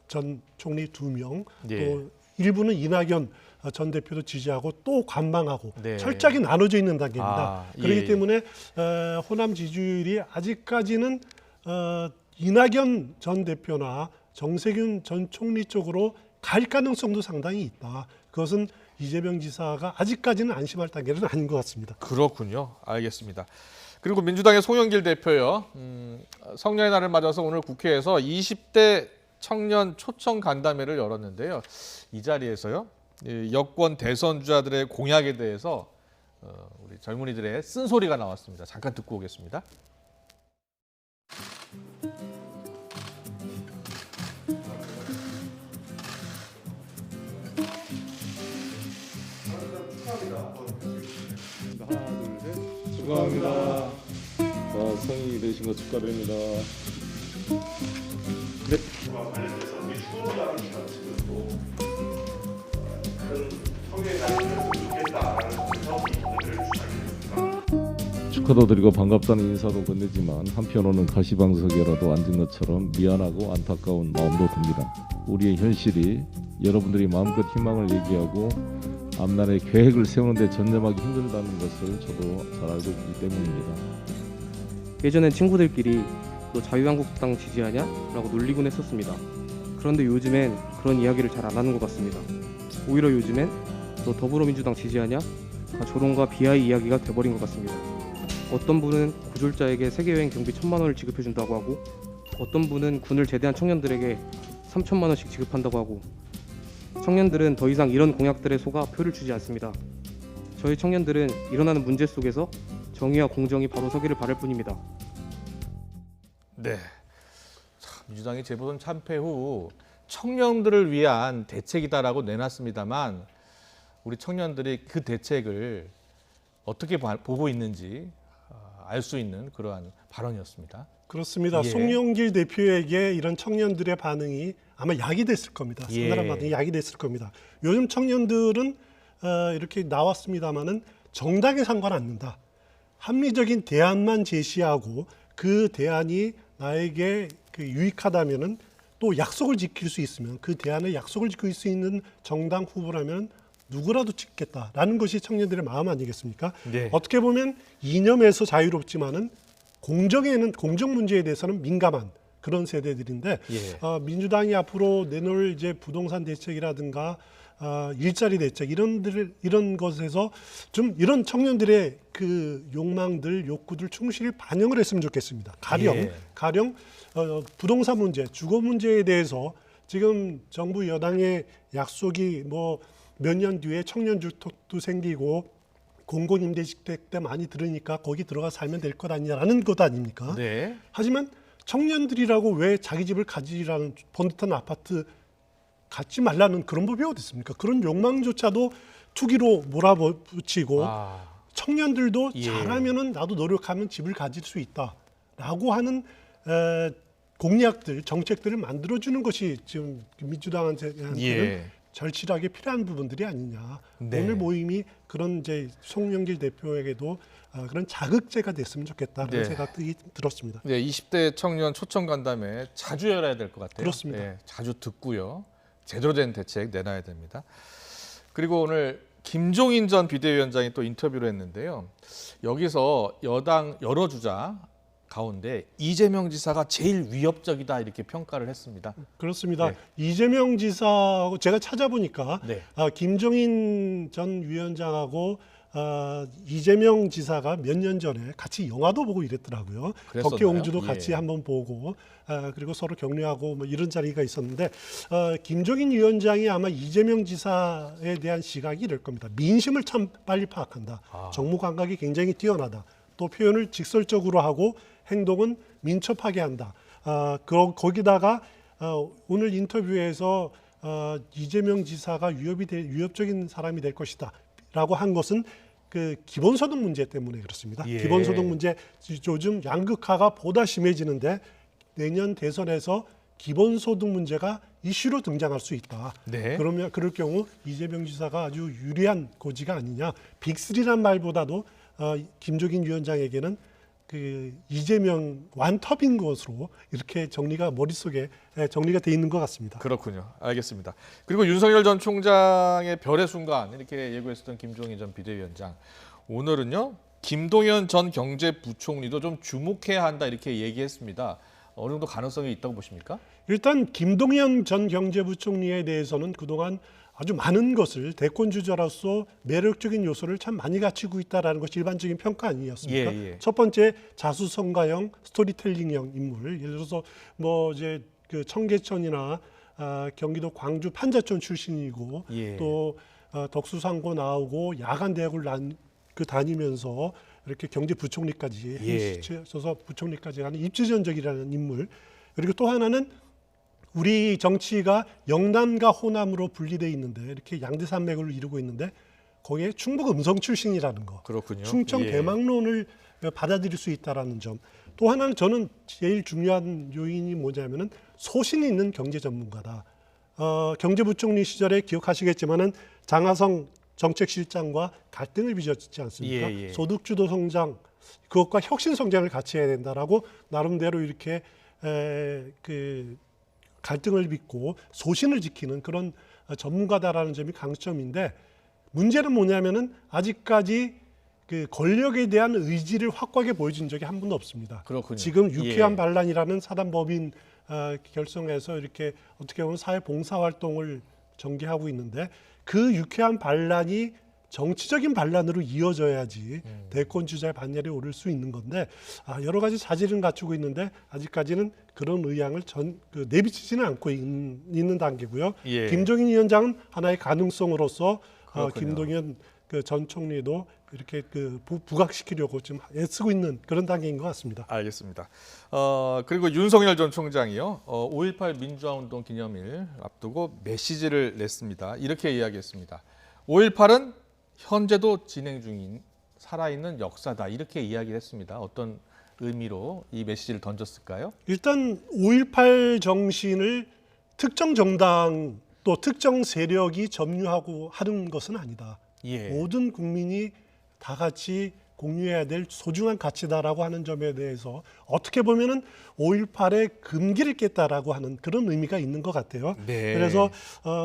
전 총리 2명, 또 일부는 이낙연 전 대표도 지지하고 또 관망하고 철저하게 나눠져 있는 단계입니다. 그렇기 때문에 호남 지지율이 아직까지는 이낙연 전 대표나 정세균 전 총리 쪽으로 갈 가능성도 상당히 있다. 그것은 이재명 지사가 아직까지는 안심할 단계는 아닌 것 같습니다. 그렇군요. 알겠습니다. 그리고 민주당의 송영길 대표요. 성년의 날을 맞아서 오늘 국회에서 20대 청년 초청 간담회를 열었는데요. 이 자리에서요. 여권 대선 주자들의 공약에 대해서 우리 젊은이들의 쓴소리가 나왔습니다. 잠깐 듣고 오겠습니다. 축하합니다. 자, 성인이 되신 거 축하드립니다. 네. 축하도 드리고 반갑다는 인사도 건네지만 한편으로는 가시방석에라도 앉은 것처럼 미안하고 안타까운 마음도 듭니다. 우리의 현실이 여러분들이 마음껏 희망을 얘기하고 앞날의 계획을 세우는 데 전념하기 힘들다는 것을 저도 잘 알고 있기 때문입니다. 예전엔 친구들끼리 너 자유한국당 지지하냐? 라고 놀리곤 했었습니다. 그런데 요즘엔 그런 이야기를 잘 안 하는 것 같습니다. 오히려 요즘엔 너 더불어민주당 지지하냐? 가 조롱과 비하의 이야기가 돼버린 것 같습니다. 어떤 분은 구졸자에게 세계여행 경비 1,000만 원을 지급해준다고 하고 어떤 분은 군을 제대한 청년들에게 3,000만 원씩 지급한다고 하고 청년들은 더 이상 이런 공약들에 속아 표를 주지 않습니다. 저희 청년들은 일어나는 문제 속에서 정의와 공정이 바로 서기를 바랄 뿐입니다. 네, 민주당이 재보선 참패 후 청년들을 위한 대책이다라고 내놨습니다만 우리 청년들이 그 대책을 어떻게 보고 있는지 알 수 있는 그러한 발언이었습니다. 그렇습니다. 예. 송영길 대표에게 이런 청년들의 반응이 아마 약이 됐을 겁니다. 예. 상당한 반응이 약이 됐을 겁니다. 요즘 청년들은 이렇게 나왔습니다마는 정당에 상관 않는다. 합리적인 대안만 제시하고 그 대안이 나에게 유익하다면은 또 약속을 지킬 수 있으면 그 대안에 약속을 지킬 수 있는 정당 후보라면 누구라도 찍겠다라는 것이 청년들의 마음 아니겠습니까? 네. 어떻게 보면 이념에서 자유롭지만은 공정 문제에 대해서는 민감한 그런 세대들인데 예. 민주당이 앞으로 내놓을 이제 부동산 대책이라든가 일자리 대책 이런 것에서 좀 이런 청년들의 그 욕망들, 욕구들 충실히 반영을 했으면 좋겠습니다. 가령 부동산 문제, 주거 문제에 대해서 지금 정부 여당의 약속이 몇 년 뒤에 청년 주택도 생기고 공공임대주택 때 많이 들으니까 거기 들어가 살면 될 것 아니냐라는 것 아닙니까? 네. 하지만 청년들이라고 왜 자기 집을 가지라는 번듯한 아파트 갖지 말라는 그런 법이 어디 있습니까? 그런 욕망조차도 투기로 몰아붙이고 청년들도 잘하면은 나도 노력하면 집을 가질 수 있다라고 하는 공약들, 정책들을 만들어주는 것이 지금 민주당한테는 절실하게 필요한 부분들이 아니냐. 네. 오늘 모임이 그런 이제 송영길 대표에게도 그런 자극제가 됐으면 좋겠다 그런 생각이 들었습니다. 네, 20대 청년 초청 간담회 자주 열어야 될 것 같아요. 그렇습니다. 네, 자주 듣고요. 제대로 된 대책 내놔야 됩니다. 그리고 오늘 김종인 전 비대위원장이 또 인터뷰를 했는데요. 여기서 여당 여러 주자 가운데 이재명 지사가 제일 위협적이다 이렇게 평가를 했습니다. 그렇습니다. 이재명 지사하고 제가 찾아보니까 김종인 전 위원장하고 이재명 지사가 몇 년 전에 같이 영화도 보고 이랬더라고요. 덕혜옹주도 같이 한번 보고 그리고 서로 격려하고 이런 자리가 있었는데 김종인 위원장이 아마 이재명 지사에 대한 시각이 이럴 겁니다. 민심을 참 빨리 파악한다. 정무 감각이 굉장히 뛰어나다. 또 표현을 직설적으로 하고 행동은 민첩하게 한다. 거기다가 오늘 인터뷰에서 이재명 지사가 위협적인 사람이 될 것이다 라고 한 것은 그 기본소득 문제 때문에 그렇습니다. 기본소득 문제 요즘 양극화가 보다 심해지는데 내년 대선에서 기본소득 문제가 이슈로 등장할 수 있다. 그러면 그럴 경우 이재명 지사가 아주 유리한 고지가 아니냐. 빅3란 말보다도 김종인 위원장에게는 그 이재명 완톱인 것으로 이렇게 머릿속에 정리가 돼 있는 것 같습니다. 그렇군요. 알겠습니다. 그리고 윤석열 전 총장의 별의 순간 이렇게 예고했었던 김종인 전 비대위원장. 오늘은요. 김동연 전 경제부총리도 좀 주목해야 한다 이렇게 얘기했습니다. 어느 정도 가능성이 있다고 보십니까? 일단 김동연 전 경제부총리에 대해서는 그동안 아주 많은 것을 대권 주자로서 매력적인 요소를 참 많이 갖추고 있다라는 것이 일반적인 평가 아니었습니까? 예. 첫 번째 자수성가형 스토리텔링형 인물. 예를 들어서 뭐 이제 그 청계천이나 경기도 광주 판자촌 출신이고 또 덕수상고 나오고 야간 대학을 다니면서 이렇게 경제부총리까지 해서 부총리까지 가는 입지전적이라는 인물. 그리고 또 하나는 우리 정치가 영남과 호남으로 분리되어 있는데 이렇게 양대산맥을 이루고 있는데 거기에 충북 음성 출신이라는 거. 그렇군요. 충청 대망론을 받아들일 수 있다라는 점. 또 하나는 저는 제일 중요한 요인이 뭐냐면은 소신 있는 경제 전문가다. 경제부총리 시절에 기억하시겠지만은 장하성 정책실장과 갈등을 빚었지 않습니까? 소득주도 성장 그것과 혁신 성장을 같이 해야 된다라고 나름대로 이렇게 그 갈등을 빚고 소신을 지키는 그런 전문가다라는 점이 강점인데 문제는 뭐냐면은 아직까지 그 권력에 대한 의지를 확고하게 보여준 적이 한 번도 없습니다. 그렇군요. 지금 유쾌한 반란이라는 사단법인 결성해서 이렇게 어떻게 보면 사회 봉사 활동을 전개하고 있는데 그 유쾌한 반란이 정치적인 반란으로 이어져야지 대권 주자의 반열에 오를 수 있는 건데 여러 가지 자질은 갖추고 있는데 아직까지는 그런 의향을 내비치지는 않고 있는 단계고요. 김종인 위원장은 하나의 가능성으로서 김동연 전 총리도 이렇게 부각시키려고 지금 애쓰고 있는 그런 단계인 것 같습니다. 알겠습니다. 그리고 윤석열 전 총장이요. 5.18 민주화운동 기념일 앞두고 메시지를 냈습니다. 이렇게 이야기했습니다. 5.18은 현재도 진행 중인 살아있는 역사다. 이렇게 이야기를 했습니다. 어떤 의미로 이 메시지를 던졌을까요? 일단 5.18 정신을 특정 정당 또 특정 세력이 점유하고 하는 것은 아니다. 모든 국민이 다 같이 공유해야 될 소중한 가치다라고 하는 점에 대해서 어떻게 보면은 5.18의 금기를 깼다라고 하는 그런 의미가 있는 것 같아요. 그래서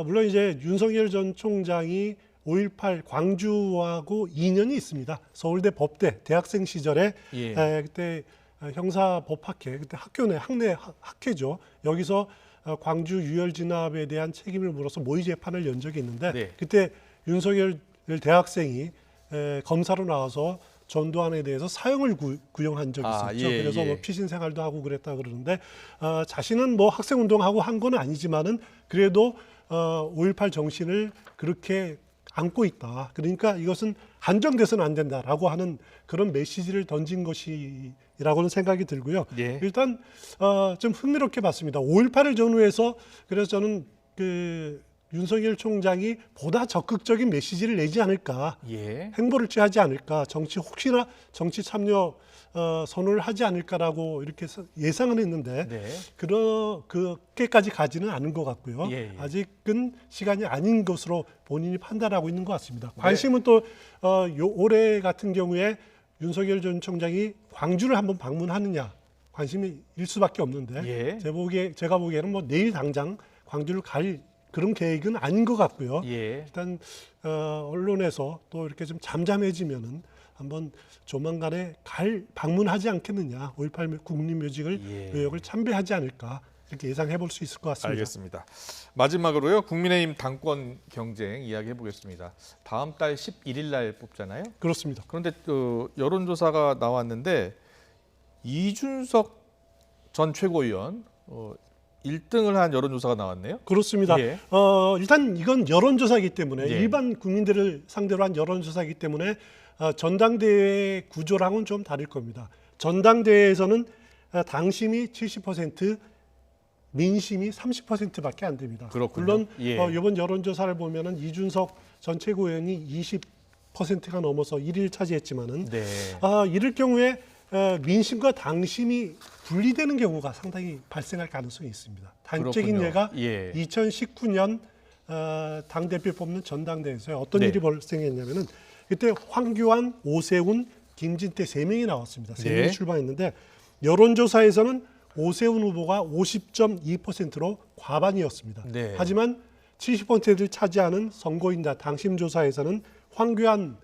물론 이제 윤석열 전 총장이 5.18 광주하고 인연이 있습니다. 서울대 법대 대학생 시절에 그때 형사법학회 그때 학내 학회죠. 여기서 광주 유혈 진압에 대한 책임을 물어서 모의 재판을 연 적이 있는데 그때 윤석열 대학생이 검사로 나와서 전두환에 대해서 사형을 구형한 적이 있었죠. 그래서 뭐 피신 생활도 하고 그랬다 그러는데 자신은 뭐 학생 운동하고 한 건 아니지만은 그래도 5.18 정신을 그렇게 안고 있다. 그러니까 이것은 한정돼서는 안 된다라고 하는 그런 메시지를 던진 것이라고는 생각이 들고요. 일단 좀 흥미롭게 봤습니다. 5.18을 전후해서 그래서 저는 윤석열 총장이 보다 적극적인 메시지를 내지 않을까, 행보를 취하지 않을까, 혹시나 정치 참여 선언을 하지 않을까라고 이렇게 예상은 했는데 그렇게까지 가지는 않은 것 같고요. 아직은 시간이 아닌 것으로 본인이 판단하고 있는 것 같습니다. 관심은 또 올해 같은 경우에 윤석열 전 총장이 광주를 한번 방문하느냐 관심이 일 수밖에 없는데 제가 보기에는 뭐 내일 당장 광주를 갈 그런 계획은 아닌 것 같고요. 일단 언론에서 또 이렇게 좀 잠잠해지면은 한번 조만간에 방문하지 않겠느냐. 5.18 국립묘지를 의혹을 참배하지 않을까 이렇게 예상해 볼 수 있을 것 같습니다. 알겠습니다. 마지막으로요. 국민의힘 당권 경쟁 이야기해 보겠습니다. 다음 달 11일 날 뽑잖아요. 그렇습니다. 그런데 여론조사가 나왔는데 이준석 전 최고위원 1등을 한 여론조사가 나왔네요. 그렇습니다. 일단 이건 여론조사이기 때문에 일반 국민들을 상대로 한 여론조사이기 때문에 전당대회 구조랑은 좀 다를 겁니다. 전당대회에서는 당심이 70%, 민심이 30%밖에 안 됩니다. 그렇군요. 물론 이번 여론조사를 보면은 이준석 전 최고위원이 20%가 넘어서 1위를 차지했지만은 이럴 경우에 민심과 당심이 분리되는 경우가 상당히 발생할 가능성이 있습니다. 단적인 예가 2019년 당대표 뽑는 전당대회에서 어떤 일이 발생했냐면은 그때 황교안, 오세훈, 김진태 3명이 나왔습니다. 3명이 출마했는데 여론조사에서는 오세훈 후보가 50.2%로 과반이었습니다. 하지만 70%를 차지하는 선거인단 당심조사에서는 황교안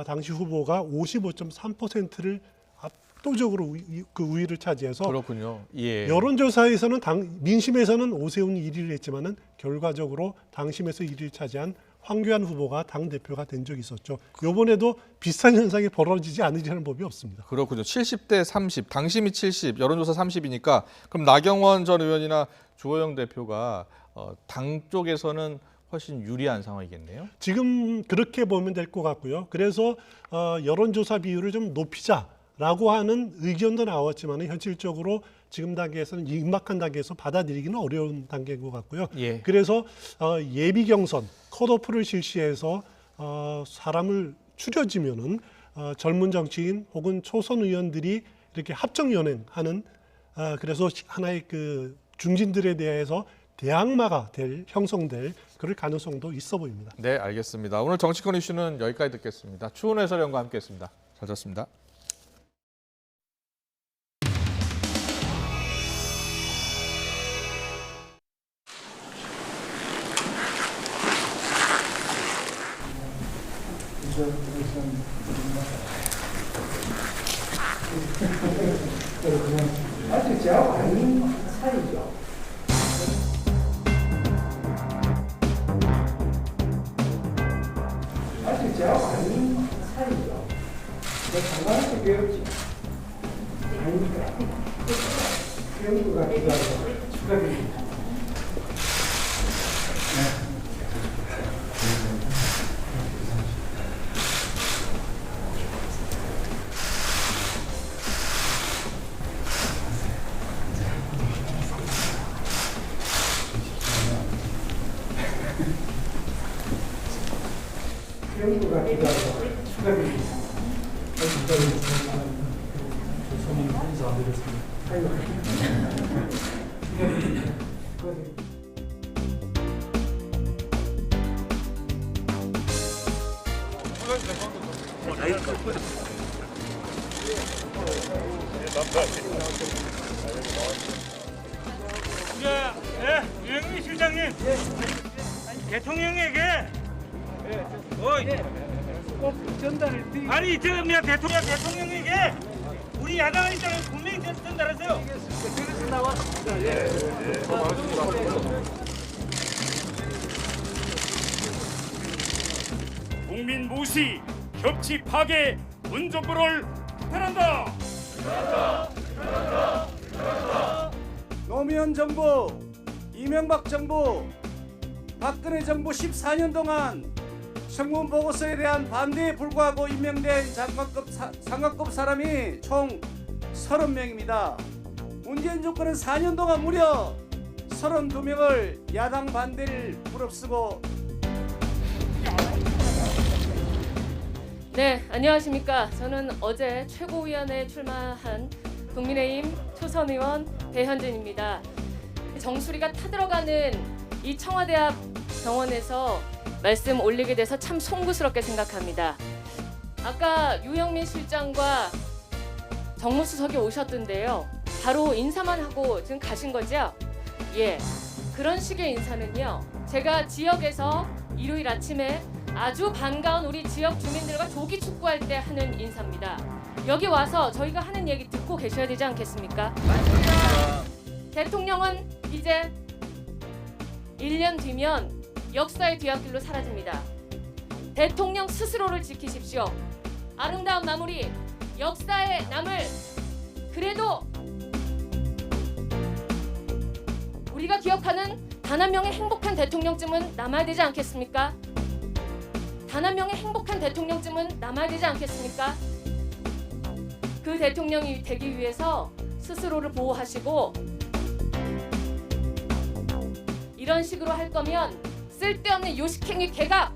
당시 후보가 55.3%를 압도적으로 그 우위를 차지해서 그렇군요. 예. 여론조사에서는 민심에서는 오세훈이 1위를 했지만은 결과적으로 당심에서 1위를 차지한 황교안 후보가 당 대표가 된 적이 있었죠. 이번에도 비슷한 현상이 벌어지지 않으리라는 법이 없습니다. 그렇군요. 70대 30, 당심이 70, 여론조사 30이니까 그럼 나경원 전 의원이나 주호영 대표가 당 쪽에서는 훨씬 유리한 상황이겠네요. 지금 그렇게 보면 될 것 같고요. 그래서 여론조사 비율을 좀 높이자라고 하는 의견도 나왔지만 현실적으로 지금 단계에서는 임박한 단계에서 받아들이기는 어려운 단계인 것 같고요. 예. 그래서 예비 경선 컷오프를 실시해서 사람을 추려지면은 젊은 정치인 혹은 초선 의원들이 이렇게 합정 연행하는 그래서 하나의 그 중진들에 대해서 대항마가 형성될 그럴 가능성도 있어 보입니다. 네, 알겠습니다. 오늘 정치권 이슈는 여기까지 듣겠습니다. 추은 해설위원과 함께했습니다. 잘 잤습니다. 아직 제하고 아닌 사이죠. 아직 제하고 아닌 사이죠. 장관한테 배웠지. 아니니까. 배우가 축하드립니다. 배우가 축하드립니다. 유영민 실장님, 대통령에게 아니 그냥 대통령에게 우리 야당의 입장을 분명히 전달하세요. 국민 무시, 협치 파괴, 문정부를 비판한다. 노무현 정부, 이명박 정부, 박근혜 정부 14년 동안 청문 보고서에 대한 반대에 불구하고 임명된 장관급 사람이 총 30명입니다. 문재인 정권은 4년 동안 무려 32명을 야당 반대를 무릅쓰고. 네, 안녕하십니까. 저는 어제 최고위원회에 출마한 국민의힘 초선 의원 배현진입니다. 정수리가 타들어가는 이 청와대 앞 정원에서 말씀 올리게 돼서 참 송구스럽게 생각합니다. 아까 유영민 실장과 정무수석이 오셨던데요. 바로 인사만 하고 지금 가신 거죠? 예, 그런 식의 인사는요. 제가 지역에서 일요일 아침에 아주 반가운 우리 지역 주민들과 조기 축구할 때 하는 인사입니다. 여기 와서 저희가 하는 얘기 듣고 계셔야 되지 않겠습니까? 맞습니다. 대통령은 이제 1년 뒤면 역사의 뒤앞길로 사라집니다. 대통령 스스로를 지키십시오. 아름다운 마무리, 역사에 남을 그래도 우리가 기억하는 단 한 명의 행복한 대통령쯤은 남아야 되지 않겠습니까? 단 한 명의 행복한 대통령쯤은 남아야 되지 않겠습니까? 그 대통령이 되기 위해서 스스로를 보호하시고 이런 식으로 할 거면 쓸데없는 요식행위 개각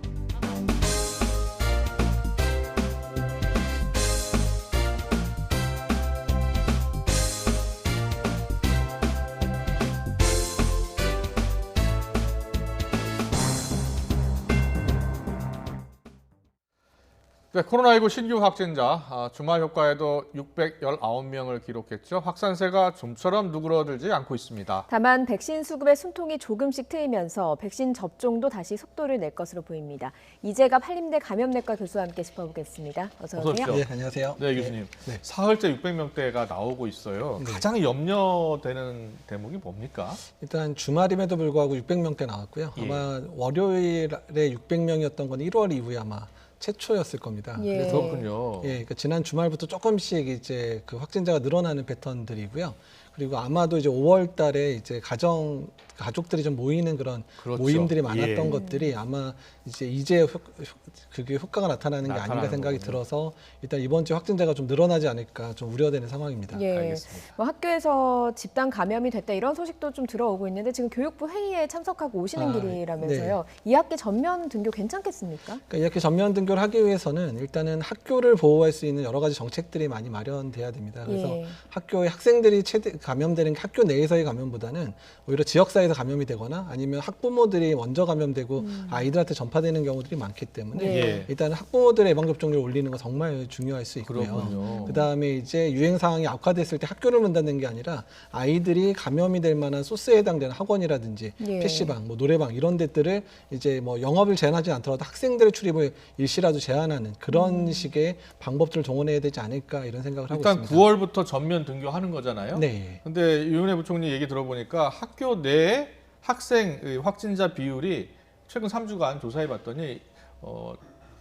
네, 코로나19 신규 확진자 주말 효과에도 619명을 기록했죠. 확산세가 좀처럼 누그러들지 않고 있습니다. 다만 백신 수급의 숨통이 조금씩 트이면서 백신 접종도 다시 속도를 낼 것으로 보입니다. 이재갑 한림대 감염내과 교수와 함께 짚어보겠습니다. 어서 오세요. 네, 안녕하세요. 네, 교수님. 네. 사흘째 600명대가 나오고 있어요. 네. 가장 염려되는 대목이 뭡니까? 일단 주말임에도 불구하고 600명대 나왔고요. 예. 아마 월요일에 600명이었던 건 1월 이후에 아마 최초였을 겁니다. 예. 그래서 그렇군요. 예, 그러니까 지난 주말부터 조금씩 이제 그 확진자가 늘어나는 패턴들이고요. 그리고 아마도 이제 5월 달에 이제 가족들이 좀 모이는 그런 그렇죠. 모임들이 많았던 예. 것들이 아마 이제 그게 효과가 나타나는 게 아닌가 생각이 거군요. 들어서 일단 이번 주 확진자가 좀 늘어나지 않을까 좀 우려되는 상황입니다. 예. 알겠습니다. 뭐 학교에서 집단 감염이 됐다 이런 소식도 좀 들어오고 있는데 지금 교육부 회의에 참석하고 오시는 길이라면서요. 2학기 전면 등교 괜찮겠습니까? 그러니까 이렇게 전면 등교를 하기 위해서는 일단은 학교를 보호할 수 있는 여러 가지 정책들이 많이 마련돼야 됩니다. 그래서 예. 학교의 학생들이 감염되는 게 학교 내에서의 감염보다는 오히려 지역사회에서 감염이 되거나 아니면 학부모들이 먼저 감염되고 아이들한테 전파되는 경우들이 많기 때문에 예. 일단 학부모들의 예방접종률을 올리는 거 정말 중요할 수 있고요. 그렇군요. 그다음에 이제 유행 상황이 악화됐을 때 학교를 문 닫는 게 아니라 아이들이 감염이 될 만한 소스에 해당되는 학원이라든지 예. PC방, 뭐 노래방 이런 데들을 이제 뭐 영업을 제한하지 않더라도 학생들의 출입을 일시라도 제한하는 그런 식의 방법들을 동원해야 되지 않을까 이런 생각을 하고 일단 있습니다. 9월부터 전면 등교하는 거잖아요. 네. 근데 유은혜 부총리 얘기 들어보니까 학교 내 학생 확진자 비율이 최근 3주간 조사해 봤더니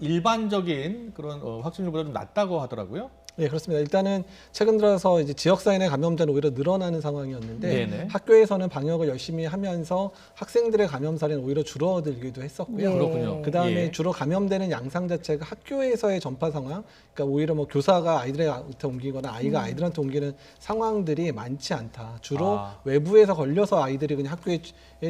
일반적인 그런 확진율보다 좀 낮다고 하더라고요. 네, 그렇습니다. 일단은 최근 들어서 이제 지역사회 내 감염자는 오히려 늘어나는 상황이었는데 네네. 학교에서는 방역을 열심히 하면서 학생들의 감염 사례는 오히려 줄어들기도 했었고요. 예. 그렇군요. 그다음에 예. 주로 감염되는 양상 자체가 학교에서의 전파 상황, 그러니까 오히려 뭐 교사가 아이들한테 옮기거나 아이가 아이들한테 옮기는 상황들이 많지 않다. 주로 외부에서 걸려서 아이들이 그냥 학교에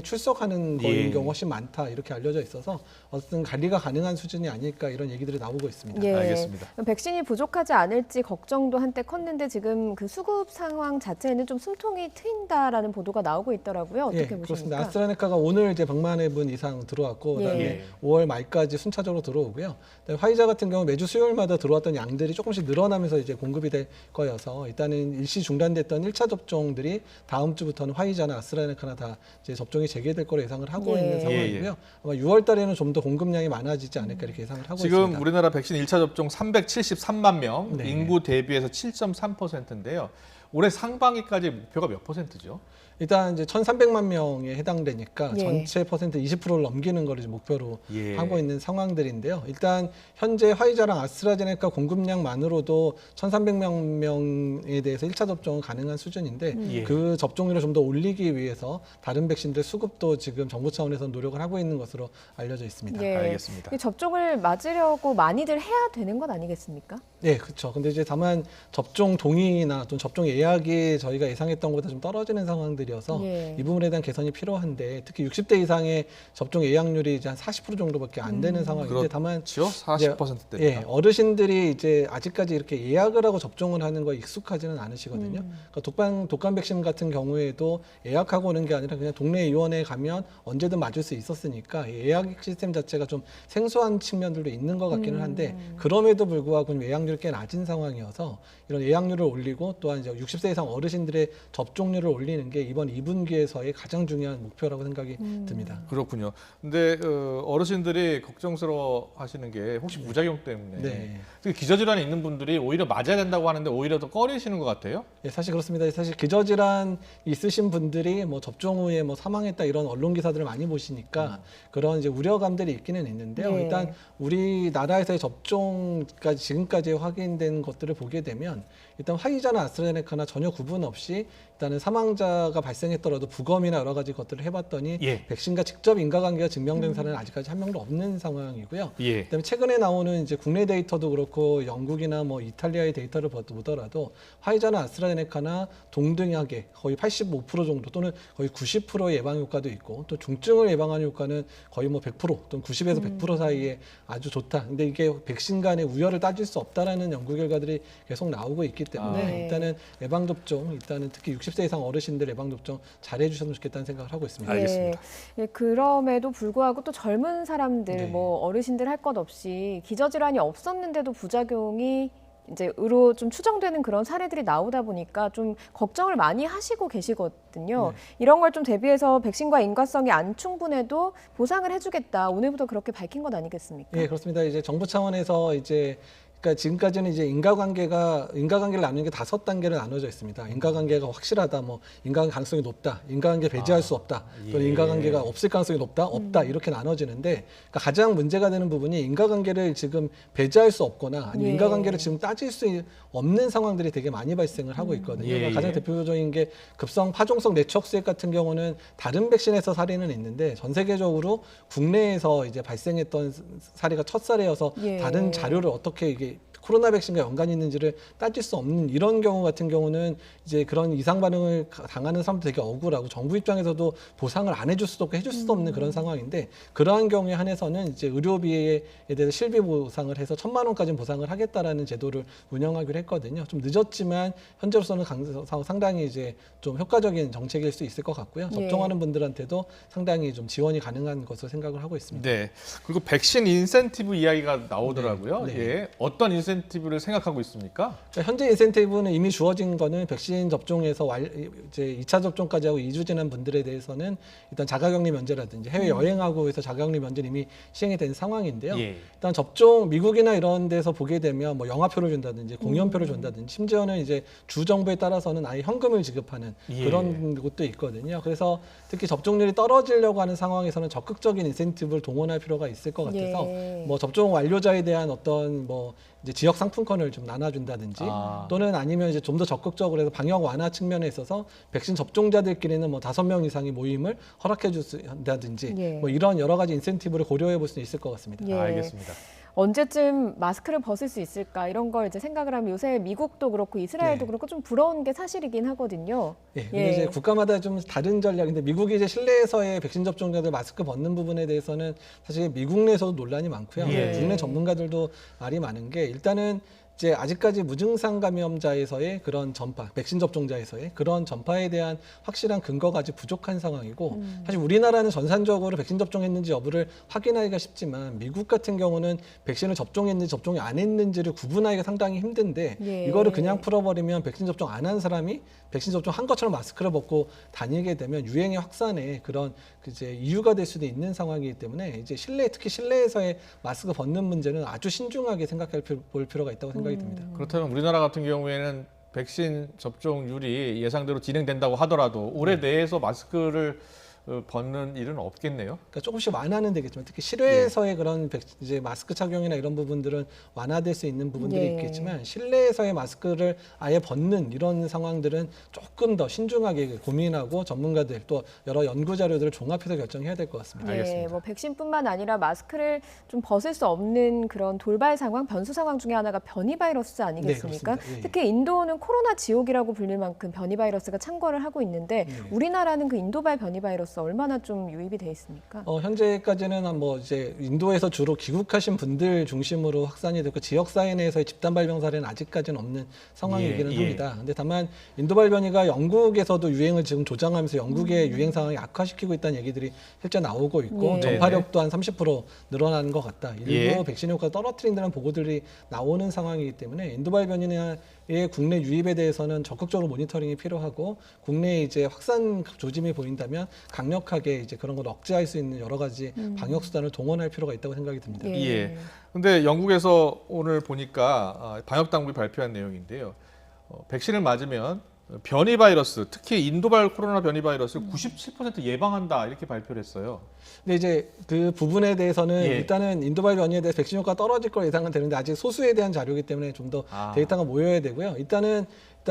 출석하는 거인 예. 경우가 훨씬 많다. 이렇게 알려져 있어서 어떤 관리가 가능한 수준이 아닐까 이런 얘기들이 나오고 있습니다. 예. 알겠습니다. 백신이 부족하지 않을지 걱정도 한때 컸는데 지금 그 수급 상황 자체에는 좀 숨통이 트인다라는 보도가 나오고 있더라고요. 어떻게 예, 보십니까? 그렇습니다. 아스트라제네카가 오늘 이제 100만회 분 이상 들어왔고 그다음에 예. 5월 말까지 순차적으로 들어오고요. 그다음에 화이자 같은 경우 매주 수요일마다 들어왔던 양들이 조금씩 늘어나면서 이제 공급이 될 거여서 일단은 일시 중단됐던 1차 접종들이 다음 주부터는 화이자나 아스트라제네카나 다 이제 접종이 재개될 거로 예상을 하고 예. 있는 상황이고요. 아마 6월 달에는 좀 더 공급량이 많아지지 않을까 이렇게 예상을 하고 지금 있습니다. 우리나라 백신 1차 접종 373만 명, 네. 인구 대비해서 7.3%인데요. 올해 상반기까지 목표가 몇 %죠? 일단 이제 1,300만 명에 해당되니까 예. 전체 퍼센트 20%를 넘기는 거를 이제 목표로 예. 하고 있는 상황들인데요. 일단 현재 화이자랑 아스트라제네카 공급량만으로도 1,300만 명에 대해서 1차 접종은 가능한 수준인데 예. 그 접종률을 좀 더 올리기 위해서 다른 백신들 수급도 지금 정부 차원에서 노력을 하고 있는 것으로 알려져 있습니다. 예. 알겠습니다. 이 접종을 맞으려고 많이들 해야 되는 건 아니겠습니까? 네, 그렇죠. 근데 이제 다만 접종 동의나 또 접종 예약이 저희가 예상했던 것보다 좀 떨어지는 상황들이어서 예. 이 부분에 대한 개선이 필요한데 특히 60대 이상의 접종 예약률이 이제 한 40% 정도밖에 안 되는 상황인데 다만 그렇죠. 40%대입니다. 예, 어르신들이 이제 아직까지 이렇게 예약을 하고 접종을 하는 거에 익숙하지는 않으시거든요. 그러니까 독감 백신 같은 경우에도 예약하고 오는 게 아니라 그냥 동네 의원에 가면 언제든 맞을 수 있었으니까 예약 시스템 자체가 좀 생소한 측면들도 있는 것 같기는 한데 그럼에도 불구하고 예약률이 꽤 낮은 상황이어서 이런 예약률을 올리고 또한 이제 60세 이상 어르신들의 접종률을 올리는 게 이번 2분기에서의 가장 중요한 목표라고 생각이 듭니다. 그렇군요. 근데 어르신들이 걱정스러워 하시는 게 혹시 부작용 때문에 네. 특히 기저질환이 있는 분들이 오히려 맞아야 된다고 하는데 오히려 더 꺼리시는 것 같아요. 예, 사실 그렇습니다. 사실 기저질환 있으신 분들이 뭐 접종 후에 뭐 사망했다 이런 언론 기사들을 많이 보시니까 그런 이제 우려감들이 있기는 있는데요. 네. 일단 우리나라에서의 접종까지 지금까지 확인된 것들을 보게 되면 일단 화이자나 아스트라제네카나 전혀 구분 없이 일단은 사망자가 발생했더라도 부검이나 여러 가지 것들을 해봤더니 예. 백신과 직접 인과관계가 증명된 사례는 아직까지 한 명도 없는 상황이고요. 예. 그다음에 최근에 나오는 이제 국내 데이터도 그렇고 영국이나 뭐 이탈리아의 데이터를 보더라도 화이자나 아스트라제네카나 동등하게 거의 85% 정도 또는 거의 90%의 예방 효과도 있고 또 중증을 예방하는 효과는 거의 뭐 100% 또는 90에서 100% 사이에 아주 좋다. 근데 이게 백신 간의 우열을 따질 수 없다라는 연구 결과들이 계속 나오고 있기 때문에 네. 일단은 예방 접종 일단은 특히 60세 이상 어르신들 예방 접종 잘 해주셨으면 좋겠다는 생각을 하고 있습니다. 예, 그럼에도 불구하고 또 젊은 사람들, 네. 뭐 어르신들 할 것 없이 기저질환이 없었는데도 부작용이 이제 으로 좀 추정되는 그런 사례들이 나오다 보니까 좀 걱정을 많이 하시고 계시거든요. 이런 걸 좀 대비해서 백신과 인과성이 안 충분해도 보상을 해주겠다. 오늘부터 그렇게 밝힌 것 아니겠습니까? 예, 그렇습니다. 이제 정부 차원에서 이제 그러니까 지금까지는 이제 인과관계를 나누는 게 5단계로 나눠져 있습니다. 인과관계가 확실하다, 뭐 인과관계 가능성이 높다, 인과관계 배제할 수 없다, 또는 인과관계가 없을 가능성이 높다, 없다 이렇게 나눠지는데 그러니까 가장 문제가 되는 부분이 인과관계를 지금 배제할 수 없거나 아니면 인과관계를 지금 따질 수 없는 상황들이 되게 많이 발생을 하고 있거든요. 그러니까 가장 대표적인 게 급성 파종성 내추럴 수액 같은 경우는 다른 백신에서 사례는 있는데 전 세계적으로 국내에서 이제 발생했던 사례가 첫 사례여서 다른 자료를 어떻게 이게 코로나 백신과 연관이 있는지를 따질 수 없는 이런 경우 같은 경우는 이제 그런 이상 반응을 당하는 사람도 되게 억울하고 정부 입장에서도 보상을 안 해줄 수도 없고 해줄 수도 없는 그런 상황인데 그러한 경우에 한해서는 이제 의료비에 대해서 실비 보상을 해서 1,000만 원까지 보상을 하겠다라는 제도를 운영하기로 했거든요. 좀 늦었지만 현재로서는 상당히 이제 좀 효과적인 정책일 수 있을 것 같고요. 접종하는 분들한테도 상당히 좀 지원이 가능한 것으로 생각을 하고 있습니다. 네. 그리고 백신 인센티브 이야기가 나오더라고요. 네. 예. 어떤 인센티브를 생각하고 있습니까? 현재 인센티브는 이미 주어진 거는 백신 접종에서 이제 2차 접종까지 하고 2주 지난 분들에 대해서는 일단 자가격리 면제라든지 해외 여행하고 해서 자가격리 면제는 이미 시행이 된 상황인데요. 일단 접종 미국이나 이런 데서 보게 되면 뭐 영화표를 준다든지 공연표를 준다든지 심지어는 이제 주 정부에 따라서는 아예 현금을 지급하는 그런 곳도 있거든요. 그래서 특히 접종률이 떨어지려고 하는 상황에서는 적극적인 인센티브를 동원할 필요가 있을 것 같아서 뭐 접종 완료자에 대한 어떤 뭐 이제 지역 상품권을 좀 나눠준다든지 또는 아니면 이제 좀 더 적극적으로 해서 방역 완화 측면에 있어서 백신 접종자들끼리는 뭐 5명 이상의 모임을 허락해 준다든지 뭐 이런 여러 가지 인센티브를 고려해 볼 수 있을 것 같습니다. 알겠습니다. 언제쯤 마스크를 벗을 수 있을까 이런 걸 이제 생각을 하면 요새 미국도 그렇고 이스라엘도 그렇고 좀 부러운 게 사실이긴 하거든요. 근데 이제 국가마다 좀 다른 전략인데 미국이 이제 실내에서의 백신 접종자들 마스크 벗는 부분에 대해서는 사실 미국 내에서도 논란이 많고요. 국내 전문가들도 말이 많은 게 일단은 이제 아직까지 무증상 감염자에서의 그런 전파, 백신 접종자에서의 그런 전파에 대한 확실한 근거가 아직 부족한 상황이고 사실 우리나라는 전산적으로 백신 접종했는지 여부를 확인하기가 쉽지만 미국 같은 경우는 백신을 접종했는지 접종이 안 했는지를 구분하기가 상당히 힘든데 이거를 그냥 풀어버리면 백신 접종 안 한 사람이 백신 접종한 것처럼 마스크를 벗고 다니게 되면 유행의 확산에 그런 이제 이유가 될 수도 있는 상황이기 때문에 이제 특히 실내에서의 마스크 벗는 문제는 아주 신중하게 생각해 볼 필요가 있다고 생각이 듭니다. 그렇다면 우리나라 같은 경우에는 백신 접종률이 예상대로 진행된다고 하더라도 올해 내에서 마스크를 벗는 일은 없겠네요. 그러니까 조금씩 완화는 되겠지만 특히 실외에서의 그런 이제 마스크 착용이나 이런 부분들은 완화될 수 있는 부분들이 있겠지만 실내에서의 마스크를 아예 벗는 이런 상황들은 조금 더 신중하게 고민하고 전문가들 또 여러 연구 자료들을 종합해서 결정해야 될 것 같습니다. 뭐 백신뿐만 아니라 마스크를 좀 벗을 수 없는 그런 돌발 상황, 변수 상황 중에 하나가 변이 바이러스 아니겠습니까? 특히 인도는 코로나 지옥이라고 불릴 만큼 변이 바이러스가 창궐을 하고 있는데 우리나라는 그 인도발 변이 바이러스 얼마나 좀 유입이 돼 있습니까? 현재까지는 뭐 이제 인도에서 주로 귀국하신 분들 중심으로 확산이 됐고 지역 사회 내에서의 집단 발병 사례는 아직까지는 없는 상황이기는 합니다. 근데 다만 인도발 변이가 영국에서도 유행을 지금 조장하면서 영국의 유행 상황이 악화시키고 있다는 얘기들이 실제 나오고 있고 전파력도 한 30% 늘어나는 것 같다. 일부 백신 효과가 떨어뜨린다는 보고들이 나오는 상황이기 때문에 인도발 변이의 국내 유입에 대해서는 적극적으로 모니터링이 필요하고 국내에 이제 확산 조짐이 보인다면 강력하게 이제 그런 걸 억제할 수 있는 여러 가지 방역 수단을 동원할 필요가 있다고 생각이 듭니다. 근데 영국에서 오늘 보니까 방역 당국이 발표한 내용인데요. 백신을 맞으면 변이 바이러스, 특히 인도발 코로나 변이 바이러스를 97% 예방한다 이렇게 발표를 했어요. 근데 이제 그 부분에 대해서는 일단은 인도발 변이에 대해서 백신 효과가 떨어질 걸 예상은 되는데 아직 소수에 대한 자료이기 때문에 좀 더 데이터가 모여야 되고요. 일단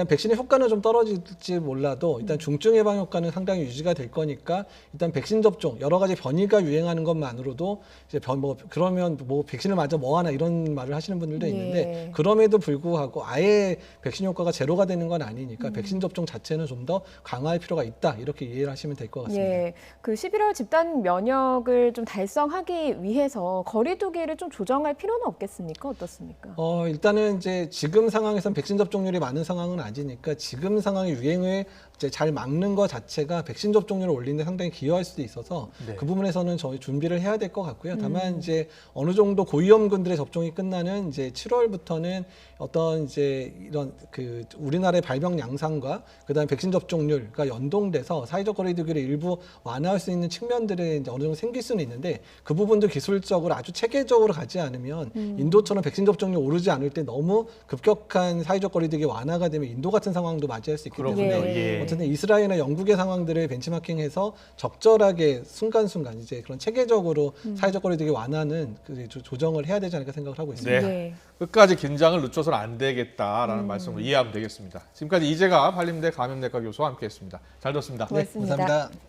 백신의 효과는 좀 떨어질지 몰라도 일단 중증 예방 효과는 상당히 유지가 될 거니까 일단 백신 접종 여러 가지 변이가 유행하는 것만으로도 이제 그러면 뭐 백신을 맞아 뭐 하나 이런 말을 하시는 분들도 있는데 그럼에도 불구하고 아예 백신 효과가 제로가 되는 건 아니니까 백신 접종 자체는 좀 더 강화할 필요가 있다 이렇게 이해를 하시면 될 것 같습니다. 그 11월 집단 면역을 좀 달성하기 위해서 거리두기를 좀 조정할 필요는 없겠습니까? 어떻습니까? 일단은 이제 지금 상황에서는 백신 접종률이 많은 상황은 낮으니까 지금 상황의 유행을 이제 잘 막는 것 자체가 백신 접종률을 올리는 데 상당히 기여할 수도 있어서 네. 그 부분에서는 저희 준비를 해야 될 것 같고요. 다만 이제 어느 정도 고위험군들의 접종이 끝나는 이제 7월부터는 어떤 이제 이런 그 우리나라의 발병 양상과 그다음에 백신 접종률과 연동돼서 사회적 거리두기를 일부 완화할 수 있는 측면들이 이제 어느 정도 생길 수는 있는데 그 부분도 기술적으로 아주 체계적으로 가지 않으면 인도처럼 백신 접종률 오르지 않을 때 너무 급격한 사회적 거리두기 완화가 되면 인도 같은 상황도 맞이할 수 있기 때문에 예. 어쨌든 이스라엘이나 영국의 상황들을 벤치마킹해서 적절하게 순간순간 이제 그런 체계적으로 사회적 거리두기 완화는 그 조정을 해야 되지 않을까 생각을 하고 있습니다. 네. 끝까지 긴장을 늦춰서는 안 되겠다라는 말씀을 이해하면 되겠습니다. 지금까지 이재갑 한림대 감염내과 교수와 함께했습니다. 잘 들었습니다. 고맙습니다. 네, 감사합니다.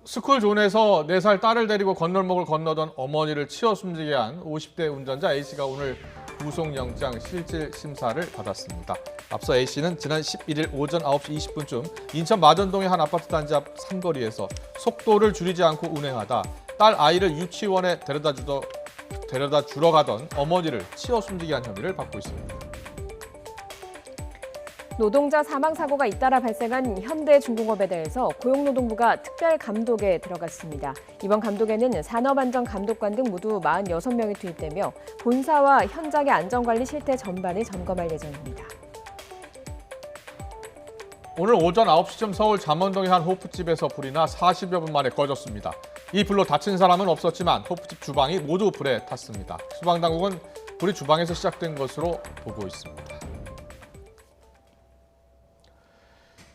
스쿨존에서 4살 딸을 데리고 건널목을 건너던 어머니를 치어 숨지게 한 50대 운전자 A씨가 오늘 구속영장 실질 심사를 받았습니다. 앞서 A씨는 지난 11일 오전 9시 20분쯤 인천 마전동의 한 아파트 단지 앞 삼거리에서 속도를 줄이지 않고 운행하다 딸 아이를 유치원에 데려다 주러 가던 어머니를 치어 숨지게 한 혐의를 받고 있습니다. 노동자 사망 사고가 잇따라 발생한 현대중공업에 대해서 고용노동부가 특별 감독에 들어갔습니다. 이번 감독에는 산업안전감독관 등 모두 46명이 투입되며 본사와 현장의 안전관리 실태 전반을 점검할 예정입니다. 오늘 오전 9시쯤 서울 잠원동의 한 호프집에서 불이 나 40여 분 만에 꺼졌습니다. 이 불로 다친 사람은 없었지만 호프집 주방이 모두 불에 탔습니다. 소방당국은 불이 주방에서 시작된 것으로 보고 있습니다.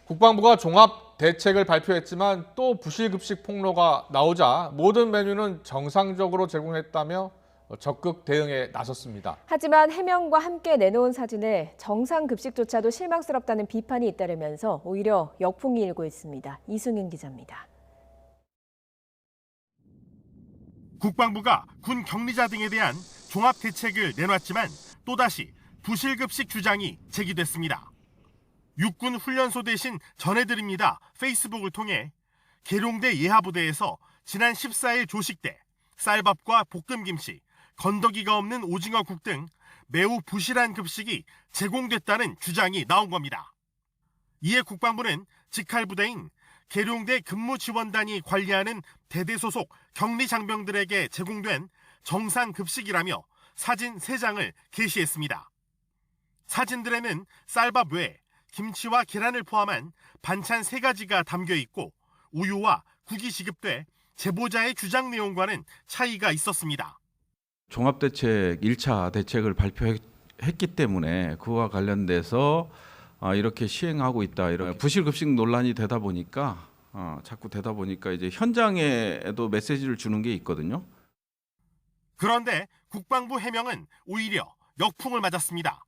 국방부가 종합 대책을 발표했지만 또 부실급식 폭로가 나오자 모든 메뉴는 정상적으로 제공했다며 적극 대응에 나섰습니다. 하지만 해명과 함께 내놓은 사진에 정상급식조차도 실망스럽다는 비판이 잇따르면서 오히려 역풍이 일고 있습니다. 이승윤 기자입니다. 국방부가 군 격리자 등에 대한 종합 대책을 내놨지만 또다시 부실급식 주장이 제기됐습니다. 육군 훈련소 대신 전해드립니다 페이스북을 통해 계룡대 예하부대에서 지난 14일 조식 때 쌀밥과 볶음김치, 건더기가 없는 오징어국 등 매우 부실한 급식이 제공됐다는 주장이 나온 겁니다. 이에 국방부는 직할부대인 계룡대 근무지원단이 관리하는 대대 소속 격리 장병들에게 제공된 정상급식이라며 사진 3장을 게시했습니다. 사진들에는 쌀밥 외에 김치와 계란을 포함한 반찬 3가지가 담겨 있고 우유와 국이 지급돼 제보자의 주장 내용과는 차이가 있었습니다. 종합대책 1차 대책을 발표했기 때문에 그와 관련돼서 이렇게 시행하고 있다. 이런 부실급식 논란이 되다 보니까 자꾸 되다 보니까 이제 현장에도 메시지를 주는 게 있거든요. 그런데 국방부 해명은 오히려 역풍을 맞았습니다.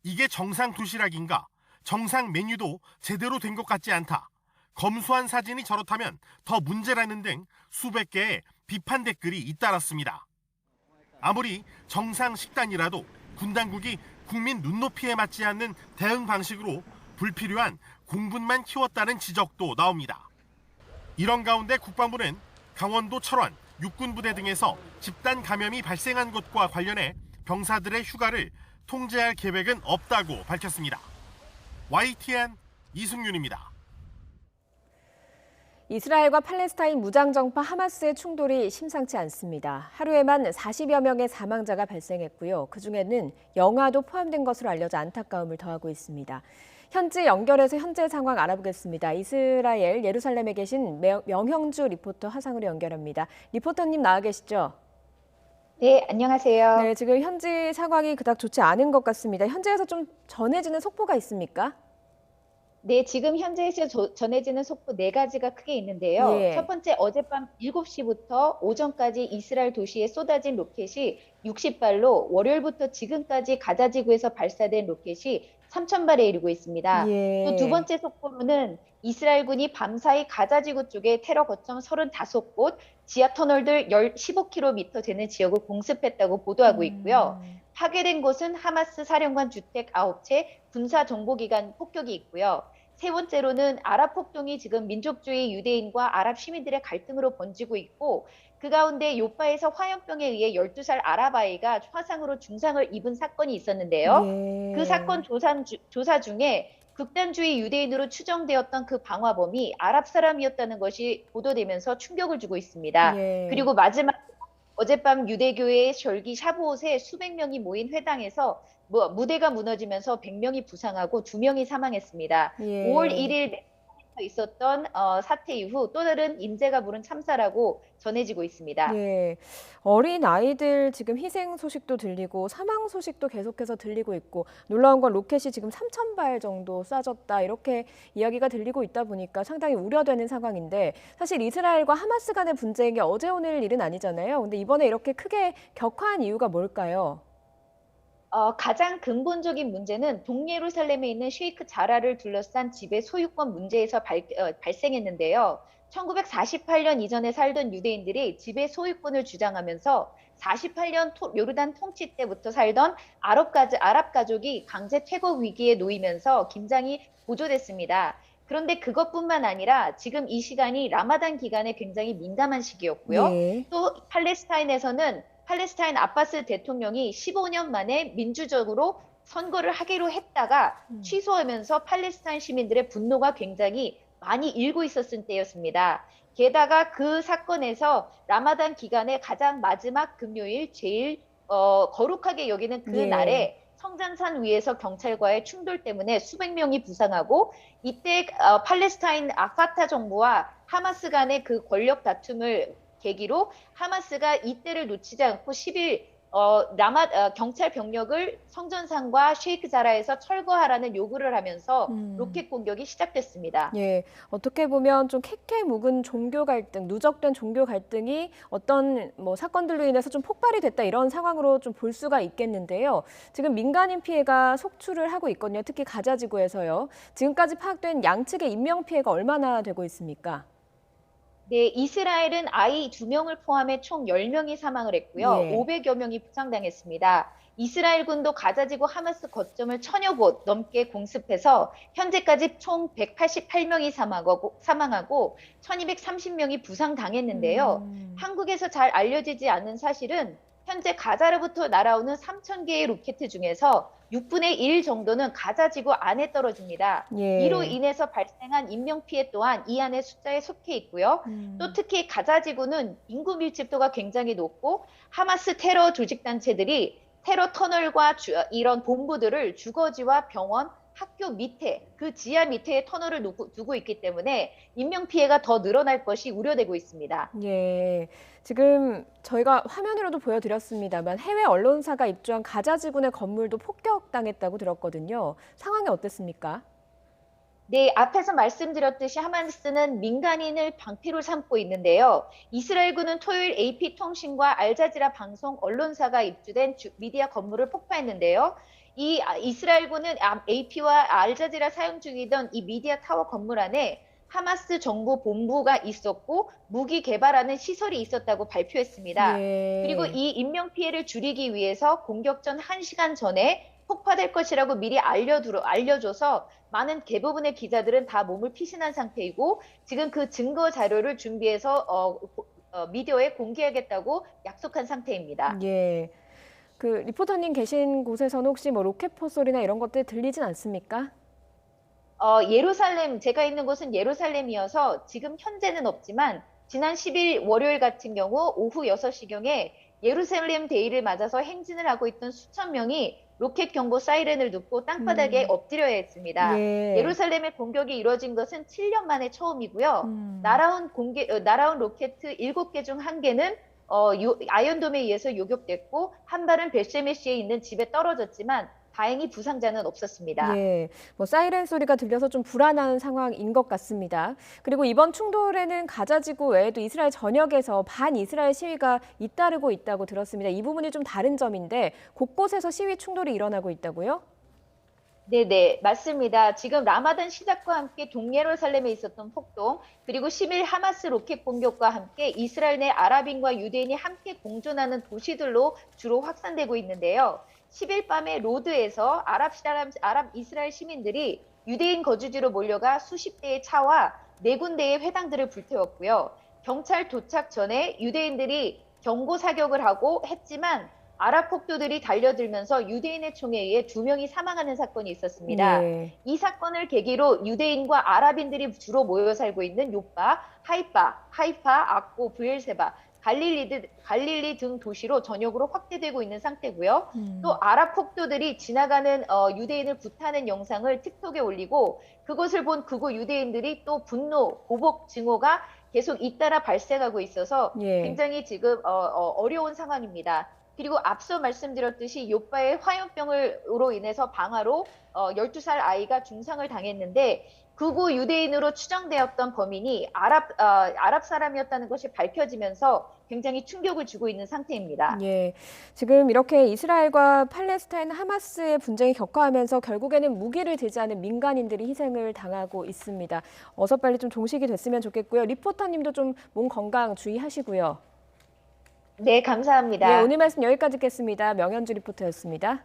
이게 정상 도시락인가? 정상 메뉴도 제대로 된 것 같지 않다. 검수한 사진이 저렇다면 더 문제라는 등 수백 개의 비판 댓글이 잇따랐습니다. 아무리 정상 식단이라도 군 당국이 국민 눈높이에 맞지 않는 대응 방식으로 불필요한 공분만 키웠다는 지적도 나옵니다. 이런 가운데 국방부는 강원도 철원, 육군부대 등에서 집단 감염이 발생한 것과 관련해 병사들의 휴가를 통제할 계획은 없다고 밝혔습니다. YTN 이승윤입니다. 이스라엘과 팔레스타인 무장정파 하마스의 충돌이 심상치 않습니다. 하루에만 40여 명의 사망자가 발생했고요. 그중에는 영아도 포함된 것으로 알려져 안타까움을 더하고 있습니다. 현지 연결해서 현재 상황 알아보겠습니다. 이스라엘 예루살렘에 계신 명형주 리포터 화상으로 연결합니다. 리포터님 나와 계시죠? 네, 안녕하세요. 네, 지금 현지 상황이 그닥 좋지 않은 것 같습니다. 현지에서 좀 전해지는 속보가 있습니까? 네, 지금 현재에서 전해지는 속보 4가지가 크게 있는데요. 예. 첫 번째, 어젯밤 7시부터 오전까지 이스라엘 도시에 쏟아진 로켓이 60발로 월요일부터 지금까지 가자 지구에서 발사된 로켓이 3,000발에 이르고 있습니다. 예. 또 두 번째 속보로는 이스라엘군이 밤사이 가자 지구 쪽에 테러 거점 35곳, 지하 터널들 15km 되는 지역을 공습했다고 보도하고 있고요. 파괴된 곳은 하마스 사령관 주택 9채, 군사 정보기관 폭격이 있고요. 세 번째로는 아랍 폭동이 지금 민족주의 유대인과 아랍 시민들의 갈등으로 번지고 있고 그 가운데 요파에서 화염병에 의해 12살 아랍 아이가 화상으로 중상을 입은 사건이 있었는데요. 그 사건 조사 중에 극단주의 유대인으로 추정되었던 그 방화범이 아랍 사람이었다는 것이 보도되면서 충격을 주고 있습니다. 그리고 마지막 어젯밤 유대교회의 절기 샤부옷에 수백 명이 모인 회당에서 무대가 무너지면서 100명이 부상하고 2명이 사망했습니다. 5월 1일 있었던 사태 이후 또 다른 인재가 부른 참사라고 전해지고 있습니다. 어린 아이들 지금 희생 소식도 들리고 사망 소식도 계속해서 들리고 있고 놀라운 건 로켓이 지금 3,000발 정도 쏴졌다 이렇게 이야기가 들리고 있다 보니까 상당히 우려되는 상황인데 사실 이스라엘과 하마스 간의 분쟁이 어제 오늘 일은 아니잖아요. 근데 이번에 이렇게 크게 격화한 이유가 뭘까요? 가장 근본적인 문제는 동예루살렘에 있는 셰이크 자라를 둘러싼 집의 소유권 문제에서 발생했는데요. 1948년 이전에 살던 유대인들이 집의 소유권을 주장하면서 48년 요르단 통치 때부터 살던 아랍 가족이 강제 퇴거 위기에 놓이면서 긴장이 고조됐습니다. 그런데 그것뿐만 아니라 지금 이 시간이 라마단 기간에 굉장히 민감한 시기였고요. 또 팔레스타인에서는 팔레스타인 아바스 대통령이 15년 만에 민주적으로 선거를 하기로 했다가 취소하면서 팔레스타인 시민들의 분노가 굉장히 많이 일고 있었을 때였습니다. 게다가 그 사건에서 라마단 기간의 가장 마지막 금요일 제일 거룩하게 여기는 그 날에 성전산 위에서 경찰과의 충돌 때문에 수백 명이 부상하고 이때 팔레스타인 파타 정부와 하마스 간의 그 권력 다툼을 계기로 하마스가 이때를 놓치지 않고 10일 경찰 병력을 성전산과 셰이크 자라에서 철거하라는 요구를 하면서 로켓 공격이 시작됐습니다. 어떻게 보면 좀 캐캐 묵은 종교 갈등, 누적된 종교 갈등이 어떤 사건들로 인해서 좀 폭발이 됐다 이런 상황으로 좀 볼 수가 있겠는데요. 지금 민간인 피해가 속출을 하고 있거든요. 특히 가자 지구에서요. 지금까지 파악된 양측의 인명 피해가 얼마나 되고 있습니까? 네, 이스라엘은 아이 2명을 포함해 총 10명이 사망을 했고요. 500여 명이 부상당했습니다. 이스라엘군도 가자지구 하마스 거점을 1000여 곳 넘게 공습해서 현재까지 총 188명이 사망하고 1230명이 부상당했는데요. 한국에서 잘 알려지지 않은 사실은 현재 가자로부터 날아오는 3,000개의 로켓 중에서 6분의 1 정도는 가자지구 안에 떨어집니다. 이로 인해서 발생한 인명피해 또한 이 안의 숫자에 속해 있고요. 또 특히 가자지구는 인구 밀집도가 굉장히 높고 하마스 테러 조직단체들이 테러 터널과 이런 본부들을 주거지와 병원, 학교 밑에 그 지하 밑에 터널을 두고 있기 때문에 인명피해가 더 늘어날 것이 우려되고 있습니다. 지금 저희가 화면으로도 보여드렸습니다만 해외 언론사가 입주한 가자지구 내 건물도 폭격당했다고 들었거든요. 상황이 어땠습니까? 네, 앞에서 말씀드렸듯이 하마스는 민간인을 방패로 삼고 있는데요. 이스라엘군은 토요일 AP통신과 알자지라 방송 언론사가 입주된 미디어 건물을 폭파했는데요. 이 이스라엘군은 AP와 알자지라 사용 중이던 이 미디어 타워 건물 안에 하마스 정부 본부가 있었고 무기 개발하는 시설이 있었다고 발표했습니다. 그리고 이 인명 피해를 줄이기 위해서 공격 전 1시간 전에 폭파될 것이라고 미리 알려줘서 많은 대부분의 기자들은 다 몸을 피신한 상태이고 지금 그 증거 자료를 준비해서 미디어에 공개하겠다고 약속한 상태입니다. 그 리포터님 계신 곳에서는 혹시 로켓포 소리나 이런 것들 들리진 않습니까? 예루살렘, 제가 있는 곳은 예루살렘이어서 지금 현재는 없지만 지난 10일 월요일 같은 경우 오후 6시경에 예루살렘 데이를 맞아서 행진을 하고 있던 수천 명이 로켓 경보 사이렌을 듣고 땅바닥에 엎드려야 했습니다. 예루살렘의 공격이 이루어진 것은 7년 만에 처음이고요. 날아온 로켓 7개 중 1개는 아이언돔에 의해서 요격됐고 한 발은 벳셰메시에 있는 집에 떨어졌지만 다행히 부상자는 없었습니다. 사이렌 소리가 들려서 좀 불안한 상황인 것 같습니다. 그리고 이번 충돌에는 가자지구 외에도 이스라엘 전역에서 반이스라엘 시위가 잇따르고 있다고 들었습니다. 이 부분이 좀 다른 점인데 곳곳에서 시위 충돌이 일어나고 있다고요? 네네, 맞습니다. 지금 라마단 시작과 함께 동예루살렘에 있었던 폭동, 그리고 10일 하마스 로켓 공격과 함께 이스라엘 내 아랍인과 유대인이 함께 공존하는 도시들로 주로 확산되고 있는데요. 10일 밤에 로드에서 아랍 이스라엘 시민들이 유대인 거주지로 몰려가 수십 대의 차와 4군데의 회당들을 불태웠고요. 경찰 도착 전에 유대인들이 경고 사격을 하고 했지만 아랍 폭도들이 달려들면서 유대인의 총에 의해 2명이 사망하는 사건이 있었습니다. 예. 이 사건을 계기로 유대인과 아랍인들이 주로 모여 살고 있는 요파, 하이파, 악고, 브엘세바, 갈릴리 등 도시로 전역으로 확대되고 있는 상태고요. 또 아랍 폭도들이 지나가는 유대인을 굿하는 영상을 틱톡에 올리고 그것을 본 극우 유대인들이 또 분노, 보복 증오가 계속 잇따라 발생하고 있어서 예. 굉장히 지금 어려운 상황입니다. 그리고 앞서 말씀드렸듯이 요파의 화염병으로 인해서 방화로 12살 아이가 중상을 당했는데 극우 유대인으로 추정되었던 범인이 아랍 사람이었다는 것이 밝혀지면서 굉장히 충격을 주고 있는 상태입니다. 예, 지금 이렇게 이스라엘과 팔레스타인 하마스의 분쟁이 격화하면서 결국에는 무기를 들지 않은 민간인들이 희생을 당하고 있습니다. 어서 빨리 좀 종식이 됐으면 좋겠고요. 리포터님도 좀 몸 건강 주의하시고요. 네, 감사합니다. 예, 오늘 말씀 여기까지 듣겠습니다. 명현주 리포터였습니다.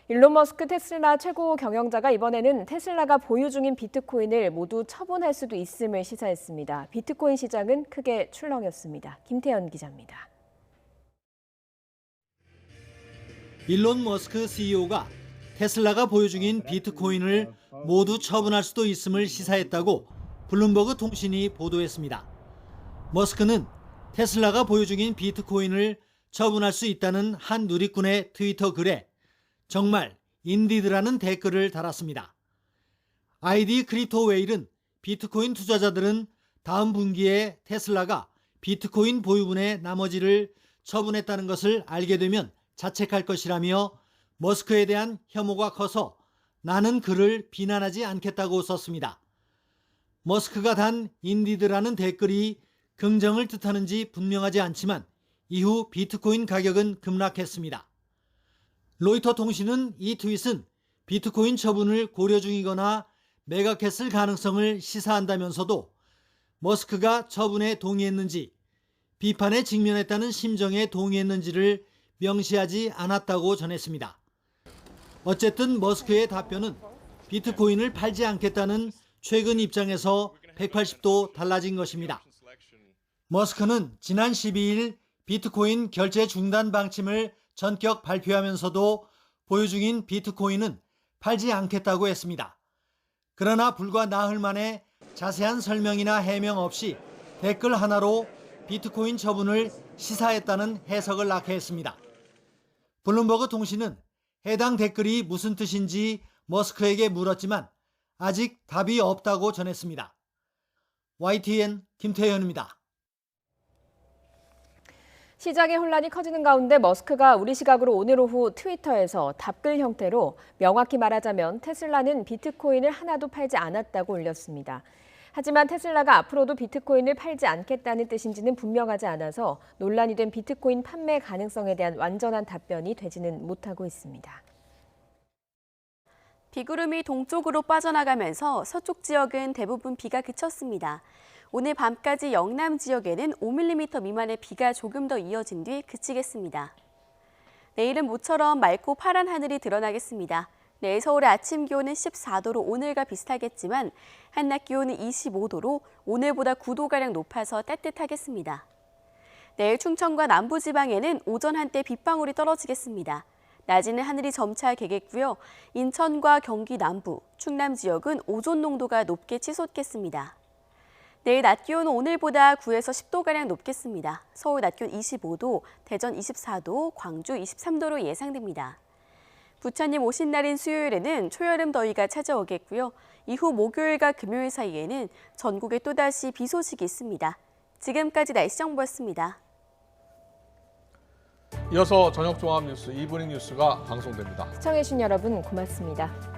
일론 머스크 테슬라 최고 경영자가 이번에는 테슬라가 보유 중인 비트코인을 모두 처분할 수도 있음을 시사했습니다. 비트코인 시장은 크게 출렁였습니다. 김태현 기자입니다. 일론 머스크 CEO가 테슬라가 보유 중인 비트코인을 모두 처분할 수도 있음을 시사했다고 블룸버그 통신이 보도했습니다. 머스크는 테슬라가 보유 중인 비트코인을 처분할 수 있다는 한 누리꾼의 트위터 글에 정말 인디드라는 댓글을 달았습니다. 아이디 크립토웨일은 비트코인 투자자들은 다음 분기에 테슬라가 비트코인 보유분의 나머지를 처분했다는 것을 알게 되면 자책할 것이라며 머스크에 대한 혐오가 커서 나는 그를 비난하지 않겠다고 썼습니다. 머스크가 단 인디드라는 댓글이 긍정을 뜻하는지 분명하지 않지만 이후 비트코인 가격은 급락했습니다. 로이터 통신은 이 트윗은 비트코인 처분을 고려 중이거나 매각했을 가능성을 시사한다면서도 머스크가 처분에 동의했는지 비판에 직면했다는 심정에 동의했는지를 명시하지 않았다고 전했습니다. 어쨌든 머스크의 답변은 비트코인을 팔지 않겠다는 최근 입장에서 180도 달라진 것입니다. 머스크는 지난 12일 비트코인 결제 중단 방침을 전격 발표하면서도 보유 중인 비트코인은 팔지 않겠다고 했습니다. 그러나 불과 나흘 만에 자세한 설명이나 해명 없이 댓글 하나로 비트코인 처분을 시사했다는 해석을 낳게 했습니다. 블룸버그 통신은 해당 댓글이 무슨 뜻인지 머스크에게 물었지만 아직 답이 없다고 전했습니다. YTN 김태현입니다. 시장의 혼란이 커지는 가운데 머스크가 우리 시각으로 오늘 오후 트위터에서 답글 형태로 명확히 말하자면 테슬라는 비트코인을 하나도 팔지 않았다고 올렸습니다. 하지만 테슬라가 앞으로도 비트코인을 팔지 않겠다는 뜻인지는 분명하지 않아서 논란이 된 비트코인 판매 가능성에 대한 완전한 답변이 되지는 못하고 있습니다. 비구름이 동쪽으로 빠져나가면서 서쪽 지역은 대부분 비가 그쳤습니다. 오늘 밤까지 영남 지역에는 5mm 미만의 비가 조금 더 이어진 뒤 그치겠습니다. 내일은 모처럼 맑고 파란 하늘이 드러나겠습니다. 내일 서울의 아침 기온은 14도로 오늘과 비슷하겠지만 한낮 기온은 25도로 오늘보다 9도가량 높아서 따뜻하겠습니다. 내일 충청과 남부지방에는 오전 한때 빗방울이 떨어지겠습니다. 낮에는 하늘이 점차 개겠고요. 인천과 경기 남부, 충남 지역은 오존 농도가 높게 치솟겠습니다. 내일 낮 기온은 오늘보다 9에서 10도가량 높겠습니다. 서울 낮 기온 25도, 대전 24도, 광주 23도로 예상됩니다. 부처님 오신 날인 수요일에는 초여름 더위가 찾아오겠고요. 이후 목요일과 금요일 사이에는 전국에 또다시 비 소식이 있습니다. 지금까지 날씨 정보였습니다. 이어서 저녁 종합 뉴스 이브닝 뉴스가 방송됩니다. 시청해주신 여러분 고맙습니다.